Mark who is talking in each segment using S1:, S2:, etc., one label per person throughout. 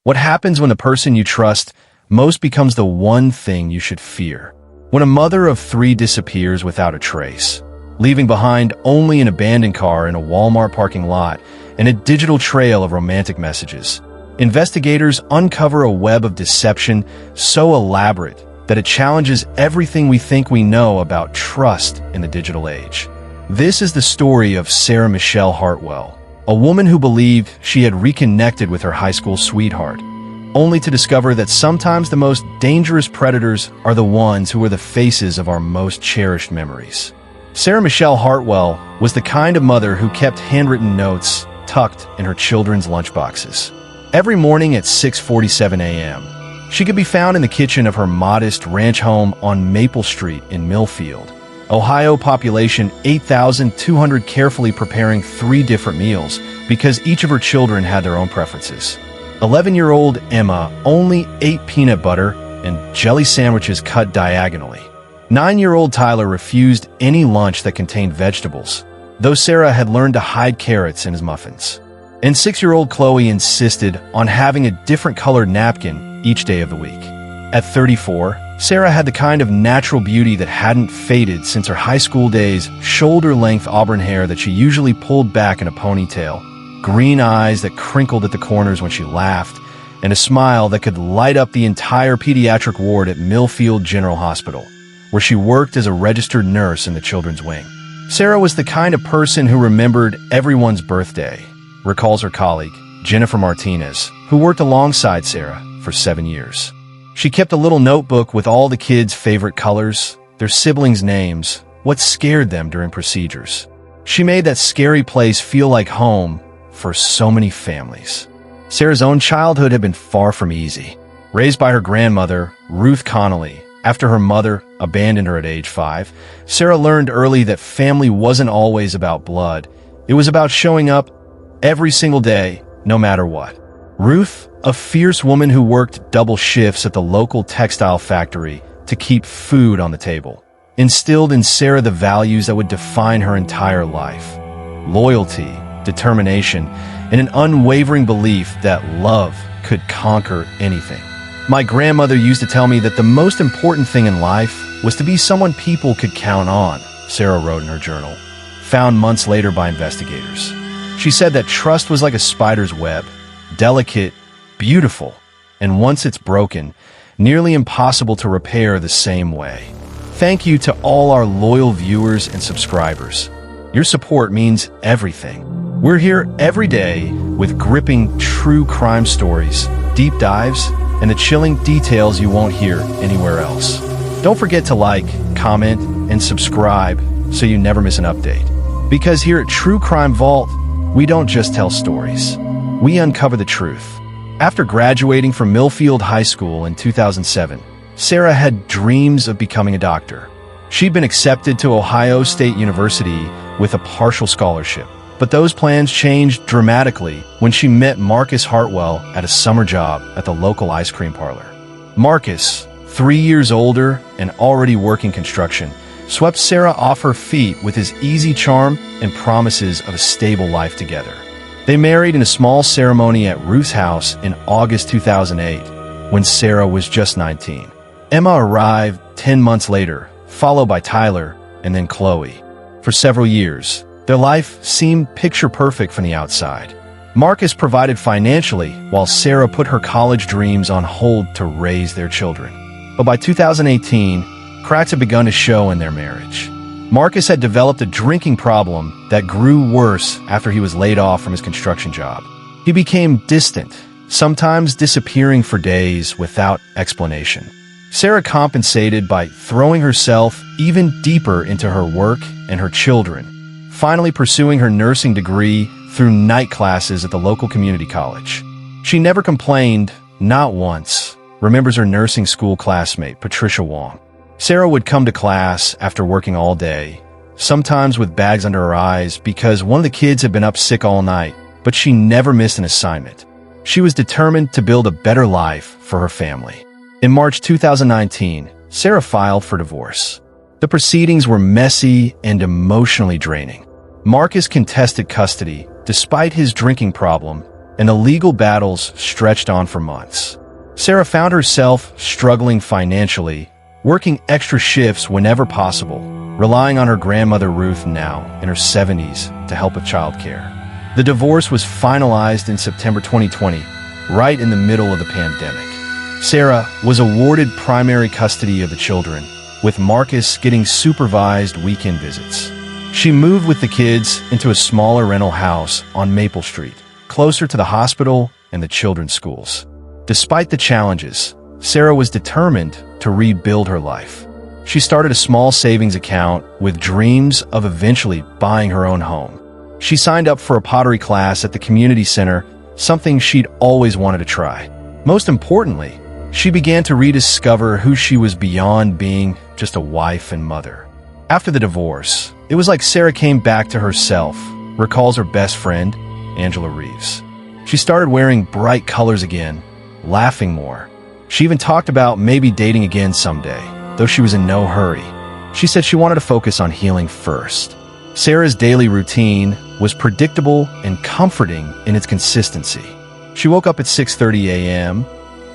S1: What happens when the person you trust most becomes the one thing you should fear? When a mother of 3 disappears without a trace, leaving behind only an abandoned car in a Walmart parking lot and a digital trail of romantic messages, investigators uncover a web of deception so elaborate that it challenges everything we think we know about trust in the digital age. This is the story of Sarah Michelle Hartwell, a woman who believed she had reconnected with her high school sweetheart, only to discover that sometimes the most dangerous predators are the ones who are the faces of our most cherished memories. Sarah Michelle Hartwell was the kind of mother who kept handwritten notes tucked in her children's lunchboxes. Every morning at 6:47 a.m., she could be found in the kitchen of her modest ranch home on Maple Street in Millfield, Ohio, population 8,200, carefully preparing 3 different meals because each of her children had their own preferences. 11-year-old Emma only ate peanut butter and jelly sandwiches cut diagonally. 9-year-old Tyler refused any lunch that contained vegetables, though Sarah had learned to hide carrots in his muffins. And 6-year-old Chloe insisted on having a different colored napkin each day of the week. At 34, Sarah had the kind of natural beauty that hadn't faded since her high school days, shoulder-length auburn hair that she usually pulled back in a ponytail, green eyes that crinkled at the corners when she laughed, and a smile that could light up the entire pediatric ward at Millfield General Hospital, where she worked as a registered nurse in the children's wing. Sarah was the kind of person who remembered everyone's birthday, recalls her colleague, Jennifer Martinez, who worked alongside Sarah for 7 years. She kept a little notebook with all the kids' favorite colors, their siblings' names, what scared them during procedures. She made that scary place feel like home for so many families. Sarah's own childhood had been far from easy. Raised by her grandmother, Ruth Connolly, after her mother abandoned her at age 5, Sarah learned early that family wasn't always about blood. It was about showing up every single day, no matter what. Ruth, a fierce woman who worked double shifts at the local textile factory to keep food on the table, instilled in Sarah the values that would define her entire life: loyalty, determination, and an unwavering belief that love could conquer anything. My grandmother used to tell me that the most important thing in life was to be someone people could count on, Sarah wrote in her journal, found months later by investigators. She said that trust was like a spider's web, delicate, beautiful, and once it's broken, nearly impossible to repair the same way. Thank you to all our loyal viewers and subscribers. Your support means everything. We're here every day with gripping true crime stories, deep dives, and the chilling details you won't hear anywhere else. Don't forget to like, comment, and subscribe so you never miss an update. Because here at True Crime Vault, we don't just tell stories. We uncover the truth. After graduating from Millfield High School in 2007, Sarah had dreams of becoming a doctor. She'd been accepted to Ohio State University with a partial scholarship, but those plans changed dramatically when she met Marcus Hartwell at a summer job at the local ice cream parlor. Marcus, 3 years older and already working construction, swept Sarah off her feet with his easy charm and promises of a stable life together. They married in a small ceremony at Ruth's house in August 2008, when Sarah was just 19. Emma arrived 10 months later, followed by Tyler and then Chloe. For several years, their life seemed picture-perfect from the outside. Marcus provided financially while Sarah put her college dreams on hold to raise their children. But by 2018, cracks had begun to show in their marriage. Marcus had developed a drinking problem that grew worse after he was laid off from his construction job. He became distant, sometimes disappearing for days without explanation. Sarah compensated by throwing herself even deeper into her work and her children, finally pursuing her nursing degree through night classes at the local community college. She never complained, not once, remembers her nursing school classmate, Patricia Wong. Sarah would come to class after working all day, sometimes with bags under her eyes because one of the kids had been up sick all night, but she never missed an assignment. She was determined to build a better life for her family. In March 2019, Sarah filed for divorce. The proceedings were messy and emotionally draining. Marcus contested custody, despite his drinking problem, and the legal battles stretched on for months. Sarah found herself struggling financially, working extra shifts whenever possible, relying on her grandmother Ruth, now in her 70s, to help with childcare. The divorce was finalized in September 2020, right in the middle of the pandemic. Sarah was awarded primary custody of the children, with Marcus getting supervised weekend visits. She moved with the kids into a smaller rental house on Maple Street, closer to the hospital and the children's schools. Despite the challenges, Sarah was determined to rebuild her life. She started a small savings account with dreams of eventually buying her own home. She signed up for a pottery class at the community center, something she'd always wanted to try. Most importantly, she began to rediscover who she was beyond being just a wife and mother. After the divorce, it was like Sarah came back to herself, recalls her best friend, Angela Reeves. She started wearing bright colors again, laughing more. She even talked about maybe dating again someday, though she was in no hurry. She said she wanted to focus on healing first. Sarah's daily routine was predictable and comforting in its consistency. She woke up at 6:30 a.m.,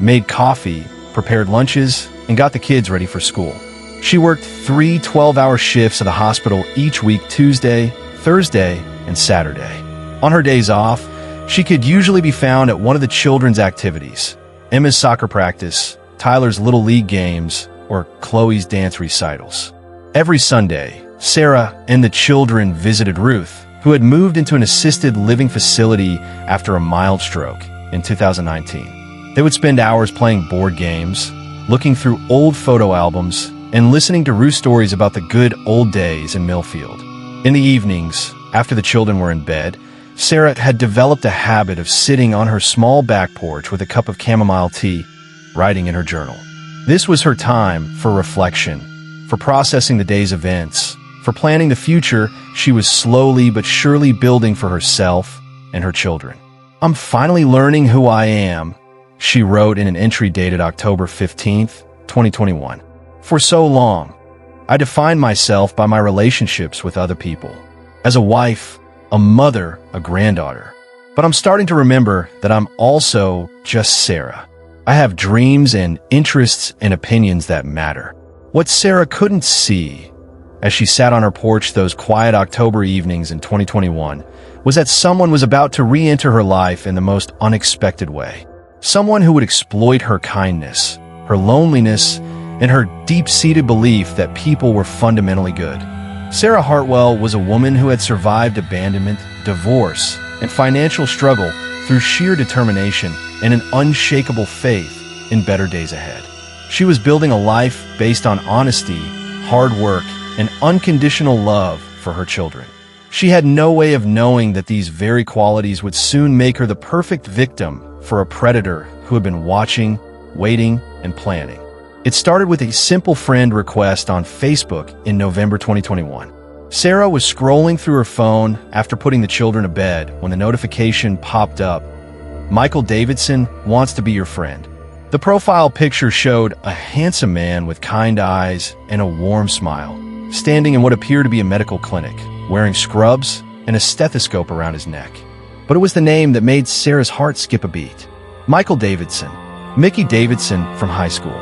S1: made coffee, prepared lunches, and got the kids ready for school. She worked 3 12-hour shifts at the hospital each week, Tuesday, Thursday, and Saturday. On her days off, she could usually be found at one of the children's activities: Emma's soccer practice, Tyler's Little League games, or Chloe's dance recitals. Every Sunday, Sarah and the children visited Ruth, who had moved into an assisted living facility after a mild stroke in 2019. They would spend hours playing board games, looking through old photo albums, and listening to Ruth's stories about the good old days in Millfield. In the evenings, after the children were in bed, Sarah had developed a habit of sitting on her small back porch with a cup of chamomile tea, writing in her journal. This was her time for reflection, for processing the day's events, for planning the future she was slowly but surely building for herself and her children. "I'm finally learning who I am," she wrote in an entry dated October 15th, 2021. "For so long, I defined myself by my relationships with other people. As a wife, a mother, a granddaughter. But I'm starting to remember that I'm also just Sarah. I have dreams and interests and opinions that matter." What Sarah couldn't see, as she sat on her porch those quiet October evenings in 2021, was that someone was about to re-enter her life in the most unexpected way. Someone who would exploit her kindness, her loneliness, and her deep-seated belief that people were fundamentally good. Sarah Hartwell was a woman who had survived abandonment, divorce, and financial struggle through sheer determination and an unshakable faith in better days ahead. She was building a life based on honesty, hard work, and unconditional love for her children. She had no way of knowing that these very qualities would soon make her the perfect victim for a predator who had been watching, waiting, and planning. It started with a simple friend request on Facebook in November 2021. Sarah was scrolling through her phone after putting the children to bed when the notification popped up: "Michael Davidson wants to be your friend." The profile picture showed a handsome man with kind eyes and a warm smile, standing in what appeared to be a medical clinic, wearing scrubs and a stethoscope around his neck. But it was the name that made Sarah's heart skip a beat. Michael Davidson. Mickey Davidson from high school.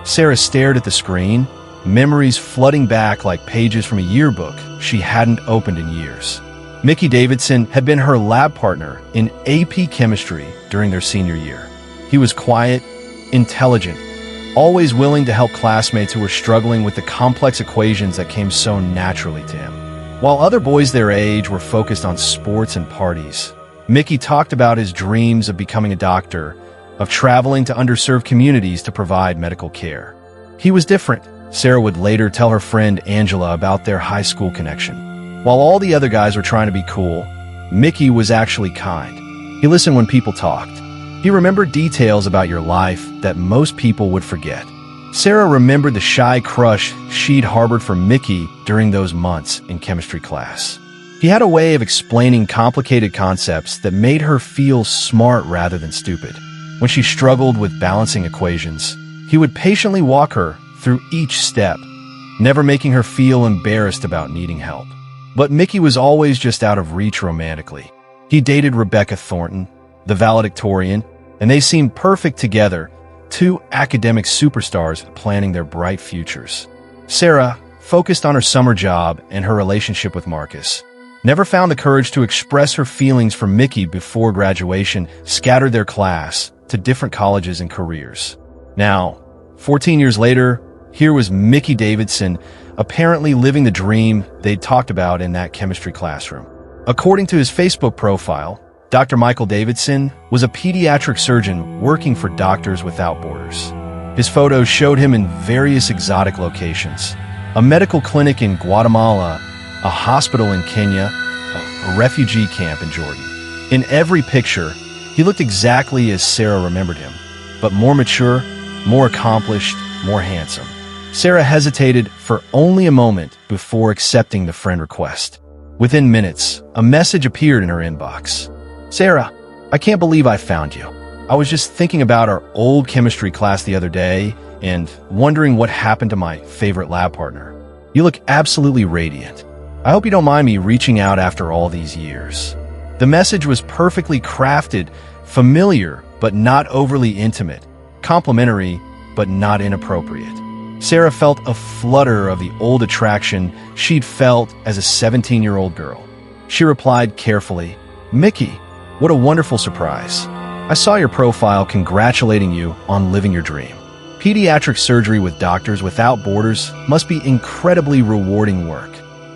S1: Sarah stared at the screen, memories flooding back like pages from a yearbook she hadn't opened in years. Mickey Davidson had been her lab partner in AP Chemistry during their senior year. He was quiet, intelligent, always willing to help classmates who were struggling with the complex equations that came so naturally to him. While other boys their age were focused on sports and parties, Mickey talked about his dreams of becoming a doctor, of traveling to underserved communities to provide medical care. He was different. Sarah would later tell her friend Angela about their high school connection. While all the other guys were trying to be cool, Mickey was actually kind. He listened when people talked. He remembered details about your life that most people would forget. Sarah remembered the shy crush she'd harbored for Mickey during those months in chemistry class. He had a way of explaining complicated concepts that made her feel smart rather than stupid. When she struggled with balancing equations, he would patiently walk her through each step, never making her feel embarrassed about needing help. But Mickey was always just out of reach romantically. He dated Rebecca Thornton, the valedictorian, and they seemed perfect together, two academic superstars planning their bright futures. Sarah, focused on her summer job and her relationship with Marcus, never found the courage to express her feelings for Mickey before graduation scattered their class to different colleges and careers. Now, 14 years later, here was Mickey Davidson, apparently living the dream they'd talked about in that chemistry classroom. According to his Facebook profile, Dr. Michael Davidson was a pediatric surgeon working for Doctors Without Borders. His photos showed him in various exotic locations: a medical clinic in Guatemala, a hospital in Kenya, a refugee camp in Jordan. In every picture, he looked exactly as Sarah remembered him, but more mature, more accomplished, more handsome. Sarah hesitated for only a moment before accepting the friend request. Within minutes, a message appeared in her inbox. "Sarah, I can't believe I found you. I was just thinking about our old chemistry class the other day and wondering what happened to my favorite lab partner. You look absolutely radiant. I hope you don't mind me reaching out after all these years." The message was perfectly crafted, familiar but not overly intimate, complimentary but not inappropriate. Sarah felt a flutter of the old attraction she'd felt as a 17-year-old girl. She replied carefully, "Mickey, what a wonderful surprise. I saw your profile congratulating you on living your dream. Pediatric surgery with Doctors Without Borders must be incredibly rewarding work."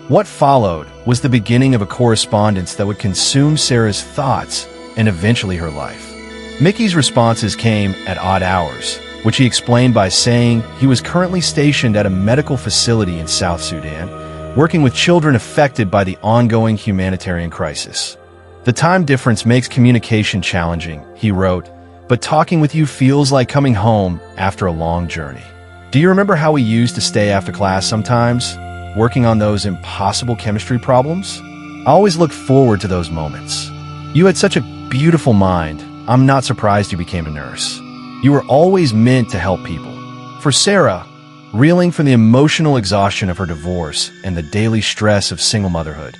S1: What followed was the beginning of a correspondence that would consume Sarah's thoughts and eventually her life. Mickey's responses came at odd hours, which he explained by saying he was currently stationed at a medical facility in South Sudan, working with children affected by the ongoing humanitarian crisis. "The time difference makes communication challenging," he wrote, "but talking with you feels like coming home after a long journey. Do you remember how we used to stay after class sometimes, working on those impossible chemistry problems? I always look forward to those moments. You had such a beautiful mind. I'm not surprised you became a nurse. You were always meant to help people." For Sarah, reeling from the emotional exhaustion of her divorce and the daily stress of single motherhood,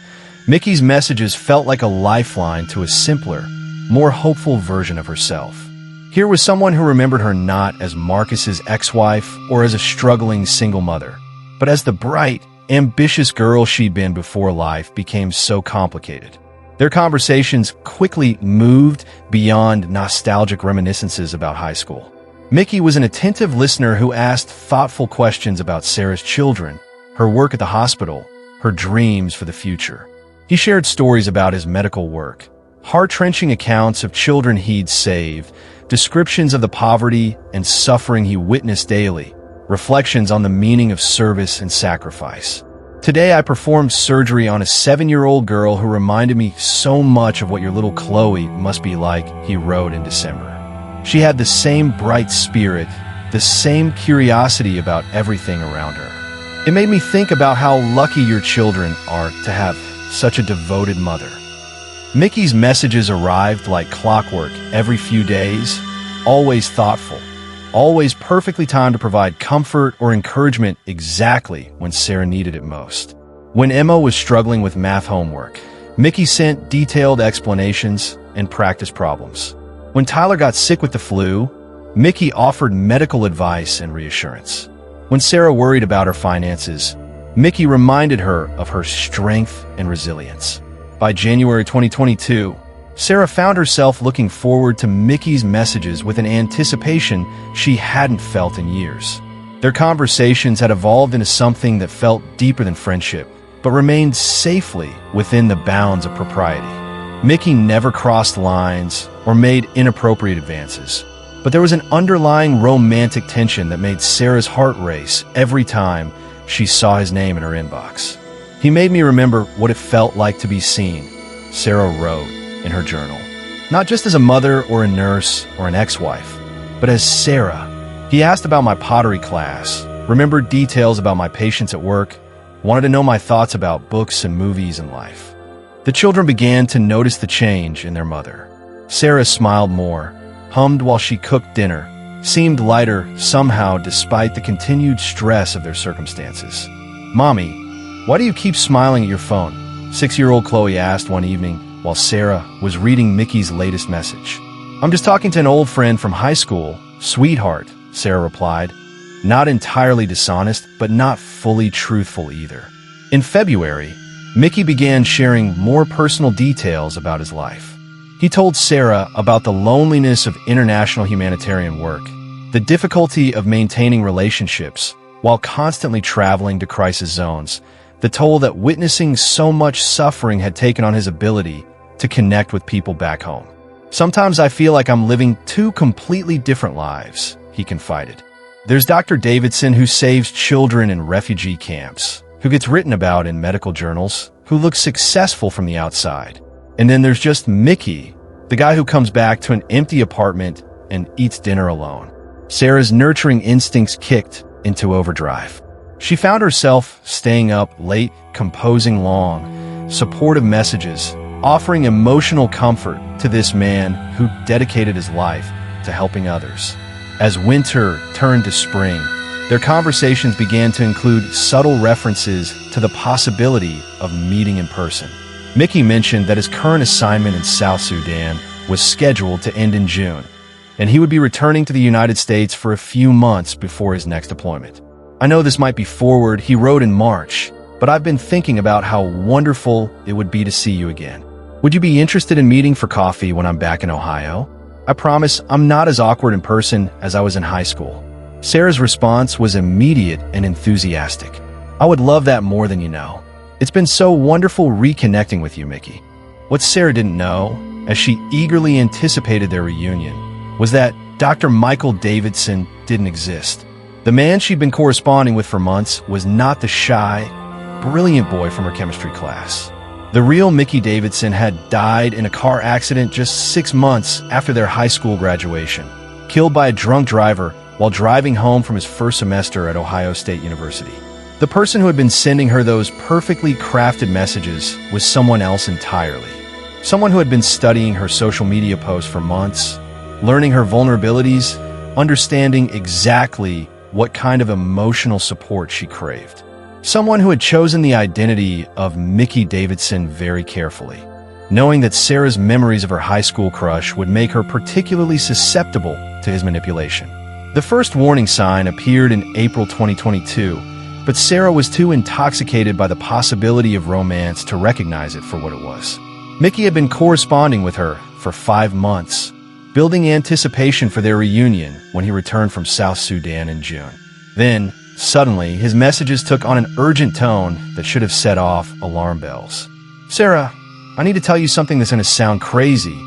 S1: Mickey's messages felt like a lifeline to a simpler, more hopeful version of herself. Here was someone who remembered her not as Marcus's ex-wife or as a struggling single mother, but as the bright, ambitious girl she'd been before life became so complicated. Their conversations quickly moved beyond nostalgic reminiscences about high school. Mickey was an attentive listener who asked thoughtful questions about Sarah's children, her work at the hospital, her dreams for the future. He shared stories about his medical work, heart-wrenching accounts of children he'd saved, descriptions of the poverty and suffering he witnessed daily, reflections on the meaning of service and sacrifice. "Today I performed surgery on a 7-year-old girl who reminded me so much of what your little Chloe must be like," he wrote in December. "She had the same bright spirit, the same curiosity about everything around her. It made me think about how lucky your children are to have such a devoted mother." Mickey's messages arrived like clockwork every few days, always thoughtful, always perfectly timed to provide comfort or encouragement exactly when Sarah needed it most. When Emma was struggling with math homework, Mickey sent detailed explanations and practice problems. When Tyler got sick with the flu, Mickey offered medical advice and reassurance. When Sarah worried about her finances, Mickey reminded her of her strength and resilience. By January 2022, Sarah found herself looking forward to Mickey's messages with an anticipation she hadn't felt in years. Their conversations had evolved into something that felt deeper than friendship, but remained safely within the bounds of propriety. Mickey never crossed lines or made inappropriate advances, but there was an underlying romantic tension that made Sarah's heart race every time she saw his name in her inbox. "He made me remember what it felt like to be seen," Sarah wrote in her journal. "Not just as a mother or a nurse or an ex-wife, but as Sarah. He asked about my pottery class, remembered details about my patients at work, wanted to know my thoughts about books and movies and life." The children began to notice the change in their mother. Sarah smiled more, hummed while she cooked dinner, seemed lighter somehow despite the continued stress of their circumstances. "Mommy, why do you keep smiling at your phone?" 6-year-old Chloe asked one evening while Sarah was reading Mickey's latest message. "I'm just talking to an old friend from high school. Sweetheart," Sarah replied. Not entirely dishonest, but not fully truthful either. In February, Mickey began sharing more personal details about his life. He told Sarah about the loneliness of international humanitarian work, the difficulty of maintaining relationships while constantly traveling to crisis zones, the toll that witnessing so much suffering had taken on his ability to connect with people back home. "Sometimes I feel like I'm living two completely different lives," he confided. "There's Dr. Davidson, who saves children in refugee camps, who gets written about in medical journals, who looks successful from the outside. And then there's just Mickey, the guy who comes back to an empty apartment and eats dinner alone." Sarah's nurturing instincts kicked into overdrive. She found herself staying up late, composing long, supportive messages, offering emotional comfort to this man who dedicated his life to helping others. As winter turned to spring, their conversations began to include subtle references to the possibility of meeting in person. Mickey mentioned that his current assignment in South Sudan was scheduled to end in June, and he would be returning to the United States for a few months before his next deployment. "I know this might be forward," he wrote in March, "but I've been thinking about how wonderful it would be to see you again. Would you be interested in meeting for coffee when I'm back in Ohio? I promise I'm not as awkward in person as I was in high school." Sarah's response was immediate and enthusiastic. "I would love that more than you know. It's been so wonderful reconnecting with you, Mickey." What Sarah didn't know, as she eagerly anticipated their reunion, was that Dr. Michael Davidson didn't exist. The man she'd been corresponding with for months was not the shy, brilliant boy from her chemistry class. The real Mickey Davidson had died in a car accident just 6 months after their high school graduation, killed by a drunk driver while driving home from his first semester at Ohio State University. The person who had been sending her those perfectly crafted messages was someone else entirely. Someone who had been studying her social media posts for months, learning her vulnerabilities, understanding exactly what kind of emotional support she craved. Someone who had chosen the identity of Mickey Davidson very carefully, knowing that Sarah's memories of her high school crush would make her particularly susceptible to his manipulation. The first warning sign appeared in April 2022, but Sarah was too intoxicated by the possibility of romance to recognize it for what it was. Mickey had been corresponding with her for 5 months, building anticipation for their reunion when he returned from South Sudan in June. Then, suddenly, his messages took on an urgent tone that should have set off alarm bells. "Sarah, I need to tell you something that's going to sound crazy,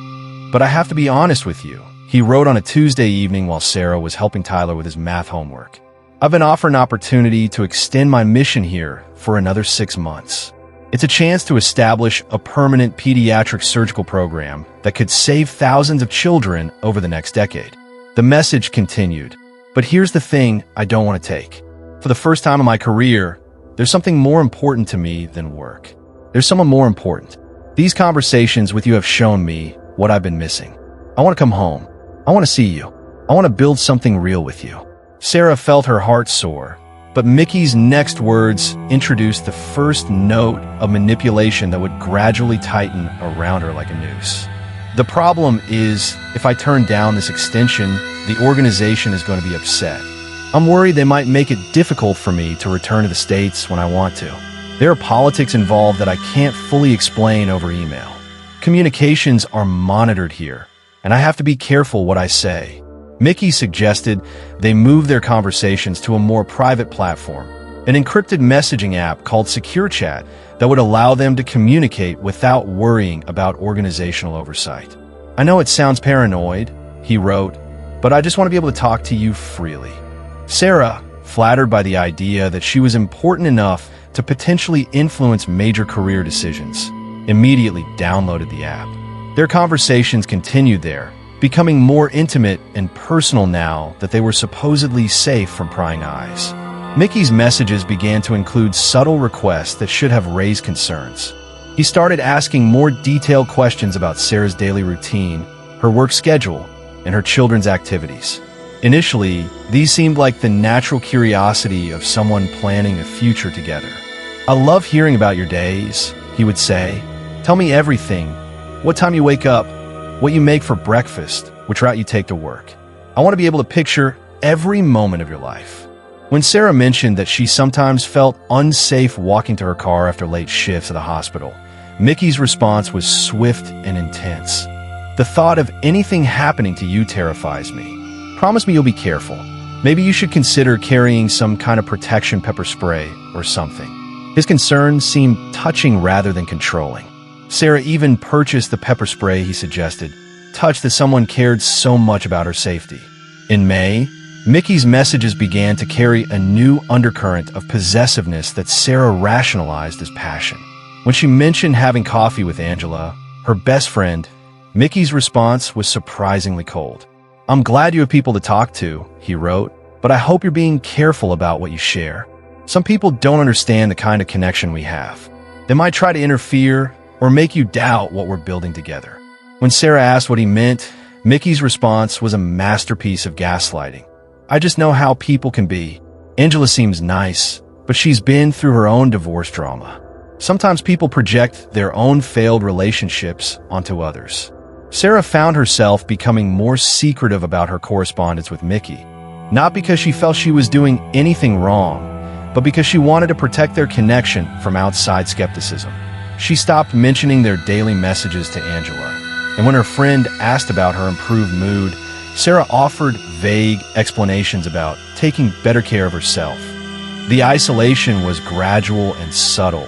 S1: but I have to be honest with you," he wrote on a Tuesday evening while Sarah was helping Tyler with his math homework. "I've been offered an opportunity to extend my mission here for another 6 months. It's a chance to establish a permanent pediatric surgical program that could save thousands of children over the next decade." The message continued, "But here's the thing I don't want to take. For the first time in my career, there's something more important to me than work. There's someone more important. These conversations with you have shown me what I've been missing. I want to come home. I want to see you. I want to build something real with you." Sarah felt her heart soar, but Mickey's next words introduced the first note of manipulation that would gradually tighten around her like a noose. "The problem is, if I turn down this extension, the organization is going to be upset. I'm worried they might make it difficult for me to return to the States when I want to. There are politics involved that I can't fully explain over email. Communications are monitored here, and I have to be careful what I say." Mickey suggested they move their conversations to a more private platform, an encrypted messaging app called Secure Chat that would allow them to communicate without worrying about organizational oversight. "I know it sounds paranoid," he wrote, "but I just want to be able to talk to you freely." Sarah, flattered by the idea that she was important enough to potentially influence major career decisions, immediately downloaded the app. Their conversations continued there, becoming more intimate and personal now that they were supposedly safe from prying eyes. Mickey's messages began to include subtle requests that should have raised concerns. He started asking more detailed questions about Sarah's daily routine, her work schedule, and her children's activities. Initially, these seemed like the natural curiosity of someone planning a future together. "I love hearing about your days," he would say. "Tell me everything. what time you wake up, what you make for breakfast, which route you take to work. I want to be able to picture every moment of your life. When Sarah mentioned that she sometimes felt unsafe walking to her car after late shifts at the hospital, Mickey's response was swift and intense. The thought of anything happening to you terrifies me. Promise me you'll be careful. Maybe you should consider carrying some kind of protection pepper spray or something. His concerns seemed touching rather than controlling. Sarah even purchased the pepper spray he suggested, touched that someone cared so much about her safety. In May, Mickey's messages began to carry a new undercurrent of possessiveness that Sarah rationalized as passion. When she mentioned having coffee with Angela, her best friend, Mickey's response was surprisingly cold. "I'm glad you have people to talk to," he wrote, "but I hope you're being careful about what you share. Some people don't understand the kind of connection we have. They might try to interfere or make you doubt what we're building together." When Sarah asked what he meant, Mickey's response was a masterpiece of gaslighting. "I just know how people can be. Angela seems nice, but she's been through her own divorce drama. Sometimes people project their own failed relationships onto others." Sarah found herself becoming more secretive about her correspondence with Mickey, not because she felt she was doing anything wrong, but because she wanted to protect their connection from outside skepticism. She stopped mentioning their daily messages to Angela, and when her friend asked about her improved mood, Sarah offered vague explanations about taking better care of herself. The isolation was gradual and subtle,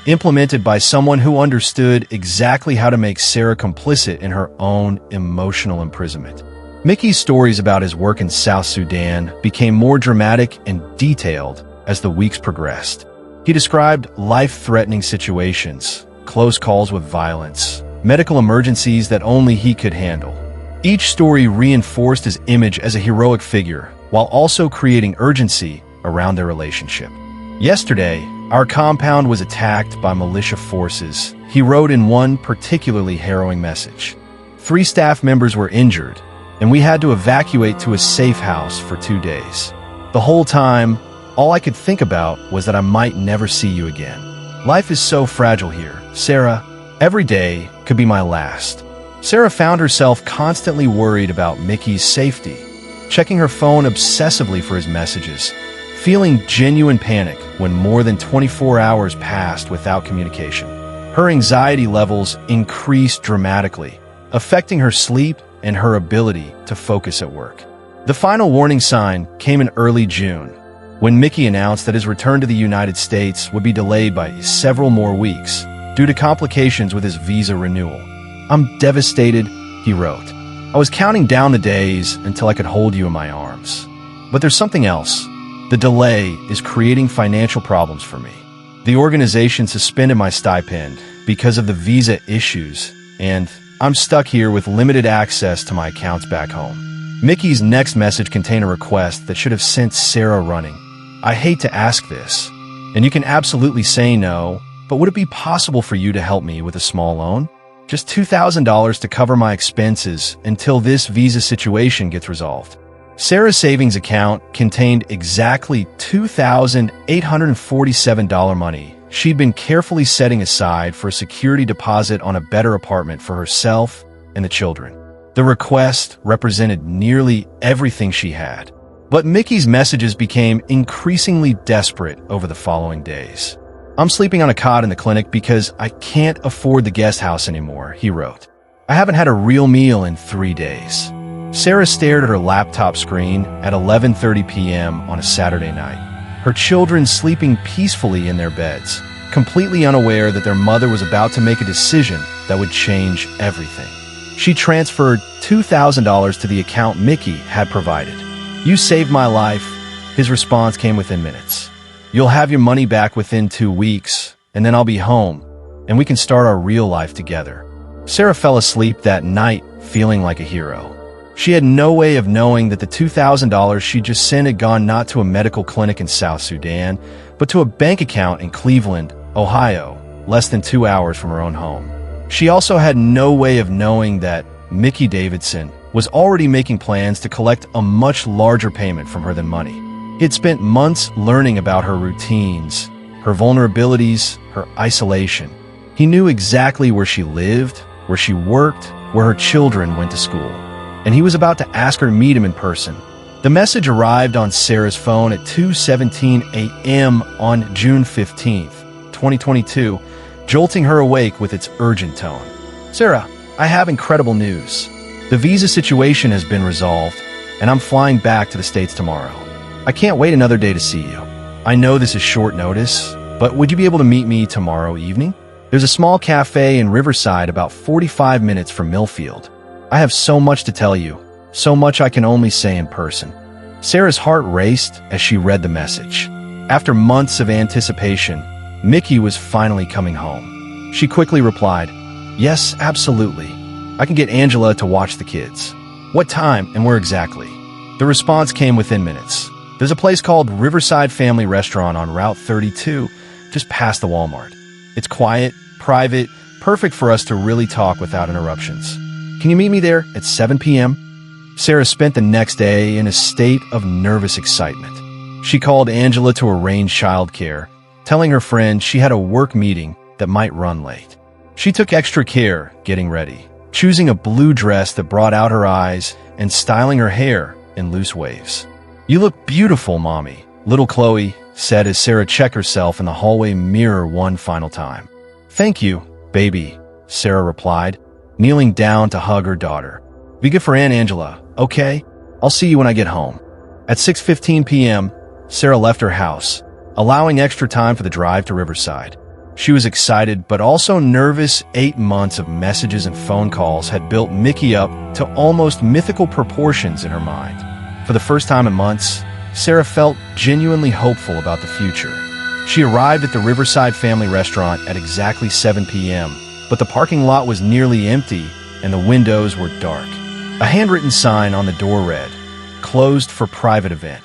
S1: implemented by someone who understood exactly how to make Sarah complicit in her own emotional imprisonment. Mickey's stories about his work in South Sudan became more dramatic and detailed as the weeks progressed. He described life-threatening situations, close calls with violence, medical emergencies that only he could handle. Each story reinforced his image as a heroic figure, while also creating urgency around their relationship. "Yesterday, our compound was attacked by militia forces," he wrote in one particularly harrowing message. 3 staff members were injured, and we had to evacuate to a safe house for 2 days. The whole time, all I could think about was that I might never see you again. Life is so fragile here, Sarah. Every day could be my last. Sarah found herself constantly worried about Mickey's safety, checking her phone obsessively for his messages, feeling genuine panic when more than 24 hours passed without communication. Her anxiety levels increased dramatically, affecting her sleep and her ability to focus at work. The final warning sign came in early June, when Mickey announced that his return to the United States would be delayed by several more weeks due to complications with his visa renewal. "I'm devastated," he wrote. "I was counting down the days until I could hold you in my arms. But there's something else. The delay is creating financial problems for me. The organization suspended my stipend because of the visa issues, and I'm stuck here with limited access to my accounts back home." Mickey's next message contained a request that should have sent Sarah running. "I hate to ask this, and you can absolutely say no, but would it be possible for you to help me with a small loan? Just $2,000 to cover my expenses until this visa situation gets resolved." Sarah's savings account contained exactly $2,847 money she'd been carefully setting aside for a security deposit on a better apartment for herself and the children. The request represented nearly everything she had. But Mickey's messages became increasingly desperate over the following days. "I'm sleeping on a cot in the clinic because I can't afford the guest house anymore," he wrote. "I haven't had a real meal in 3 days." Sarah stared at her laptop screen at 11:30 p.m. on a Saturday night, her children sleeping peacefully in their beds, completely unaware that their mother was about to make a decision that would change everything. She transferred $2,000 to the account Mickey had provided. "You saved my life," his response came within minutes. "You'll have your money back within 2 weeks, and then I'll be home, and we can start our real life together." Sarah fell asleep that night feeling like a hero. She had no way of knowing that the $2,000 she just sent had gone not to a medical clinic in South Sudan, but to a bank account in Cleveland, Ohio, less than 2 hours from her own home. She also had no way of knowing that Mickey Davidson was already making plans to collect a much larger payment from her than money. He'd spent months learning about her routines, her vulnerabilities, her isolation. He knew exactly where she lived, where she worked, where her children went to school. And he was about to ask her to meet him in person. The message arrived on Sarah's phone at 2:17 a.m. on June 15th, 2022, jolting her awake with its urgent tone. "Sarah, I have incredible news. The visa situation has been resolved, and I'm flying back to the States tomorrow. I can't wait another day to see you. I know this is short notice, but would you be able to meet me tomorrow evening? There's a small cafe in Riverside about 45 minutes from Millfield. I have so much to tell you, so much I can only say in person." Sarah's heart raced as she read the message. After months of anticipation, Mickey was finally coming home. She quickly replied, "Yes, absolutely. I can get Angela to watch the kids. What time and where exactly?" The response came within minutes. "There's a place called Riverside Family Restaurant on Route 32, just past the Walmart. It's quiet, private, perfect for us to really talk without interruptions. Can you meet me there at 7 p.m.? Sarah spent the next day in a state of nervous excitement. She called Angela to arrange childcare, telling her friend she had a work meeting that might run late. She took extra care getting ready, choosing a blue dress that brought out her eyes and styling her hair in loose waves. "You look beautiful, Mommy," little Chloe said as Sarah checked herself in the hallway mirror one final time. "Thank you, baby," Sarah replied, kneeling down to hug her daughter. "Be good for Aunt Angela, okay? I'll see you when I get home." At 6:15 p.m., Sarah left her house, allowing extra time for the drive to Riverside. She was excited but also nervous. 8 months of messages and phone calls had built Mickey up to almost mythical proportions in her mind. For the first time in months, Sarah felt genuinely hopeful about the future. She arrived at the Riverside Family Restaurant at exactly 7 p.m., but the parking lot was nearly empty and the windows were dark. A handwritten sign on the door read, "Closed for private event."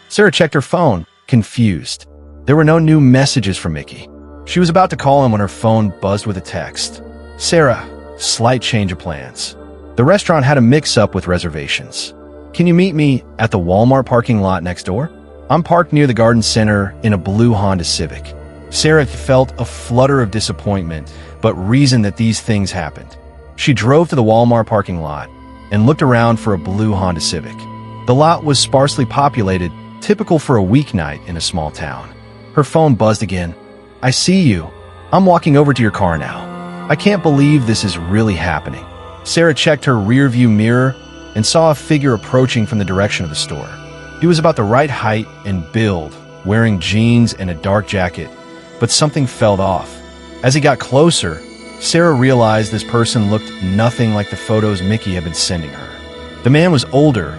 S1: Sarah checked her phone, confused. There were no new messages from Mickey. She was about to call him when her phone buzzed with a text. "Sarah, slight change of plans. The restaurant had a mix-up with reservations. Can you meet me at the Walmart parking lot next door? I'm parked near the garden center in a blue Honda Civic." Sarah felt a flutter of disappointment, but reasoned that these things happened. She drove to the Walmart parking lot and looked around for a blue Honda Civic. The lot was sparsely populated, typical for a weeknight in a small town. Her phone buzzed again. "I see you. I'm walking over to your car now. I can't believe this is really happening." Sarah checked her rearview mirror and saw a figure approaching from the direction of the store. He was about the right height and build, wearing jeans and a dark jacket, but something felt off. As he got closer, Sarah realized this person looked nothing like the photos Mickey had been sending her. The man was older,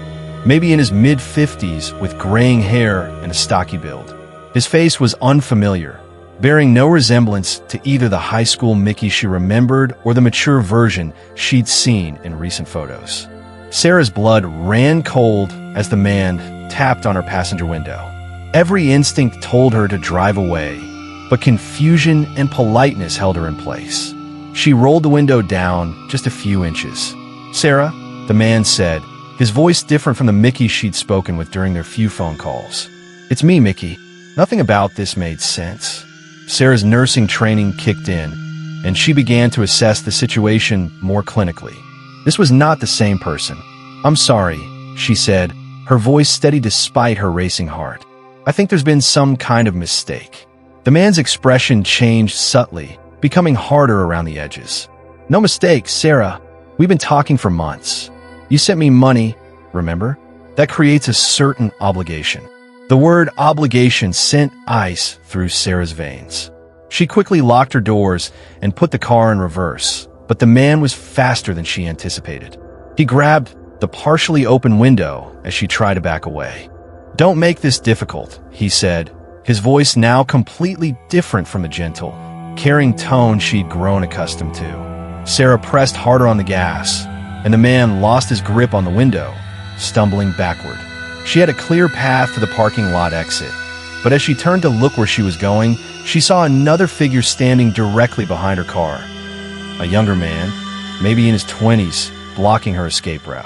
S1: maybe in his mid-50s, with graying hair and a stocky build. His face was unfamiliar, bearing no resemblance to either the high school Mickey she remembered or the mature version she'd seen in recent photos. Sarah's blood ran cold as the man tapped on her passenger window. Every instinct told her to drive away, but confusion and politeness held her in place. She rolled the window down just a few inches. "Sarah," the man said, his voice different from the Mickey she'd spoken with during their few phone calls. "It's me, Mickey." Nothing about this made sense. Sarah's nursing training kicked in, and she began to assess the situation more clinically. This was not the same person. "I'm sorry," she said, her voice steady despite her racing heart. "I think there's been some kind of mistake." The man's expression changed subtly, becoming harder around the edges. "No mistake, Sarah. We've been talking for months. You sent me money, remember? That creates a certain obligation." The word obligation sent ice through Sarah's veins. She quickly locked her doors and put the car in reverse, but the man was faster than she anticipated. He grabbed the partially open window as she tried to back away. "Don't make this difficult," he said, his voice now completely different from the gentle, caring tone she'd grown accustomed to. Sarah pressed harder on the gas, and the man lost his grip on the window, stumbling backward. She had a clear path to the parking lot exit, but as she turned to look where she was going, she saw another figure standing directly behind her car. A younger man, maybe in his 20s, blocking her escape route.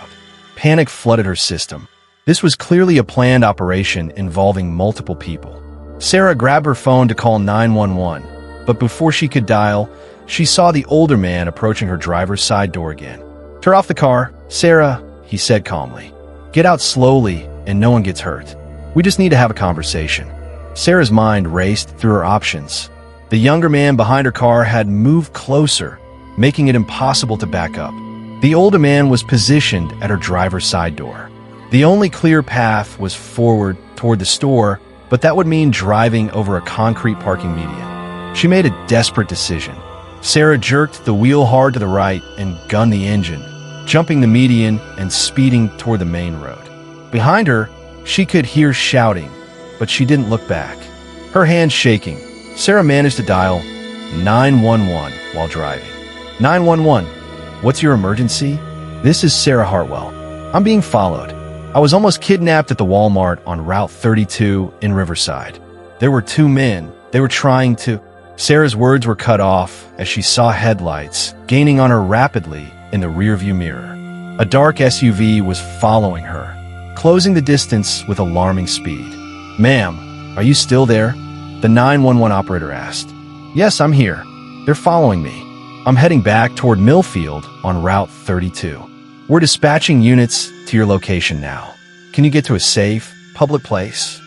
S1: Panic flooded her system. This was clearly a planned operation involving multiple people. Sarah grabbed her phone to call 911, but before she could dial, she saw the older man approaching her driver's side door again. "Turn off the car, Sarah," he said calmly. "Get out slowly and no one gets hurt. We just need to have a conversation." Sarah's mind raced through her options. The younger man behind her car had moved closer, making it impossible to back up. The older man was positioned at her driver's side door. The only clear path was forward toward the store, but that would mean driving over a concrete parking median. She made a desperate decision. Sarah jerked the wheel hard to the right and gunned the engine, jumping the median and speeding toward the main road. Behind her, she could hear shouting, but she didn't look back. Her hands shaking, Sarah managed to dial 911 while driving. 911, what's your emergency? This is Sarah Hartwell. I'm being followed. I was almost kidnapped at the Walmart on Route 32 in Riverside. There were two men. They were trying to... Sarah's words were cut off as she saw headlights gaining on her rapidly in the rearview mirror. A dark SUV was following her, closing the distance with alarming speed. "Ma'am, are you still there?" the 911 operator asked. "Yes, I'm here. They're following me. I'm heading back toward Millfield on Route 32. We're dispatching units to your location now. Can you get to a safe, public place?"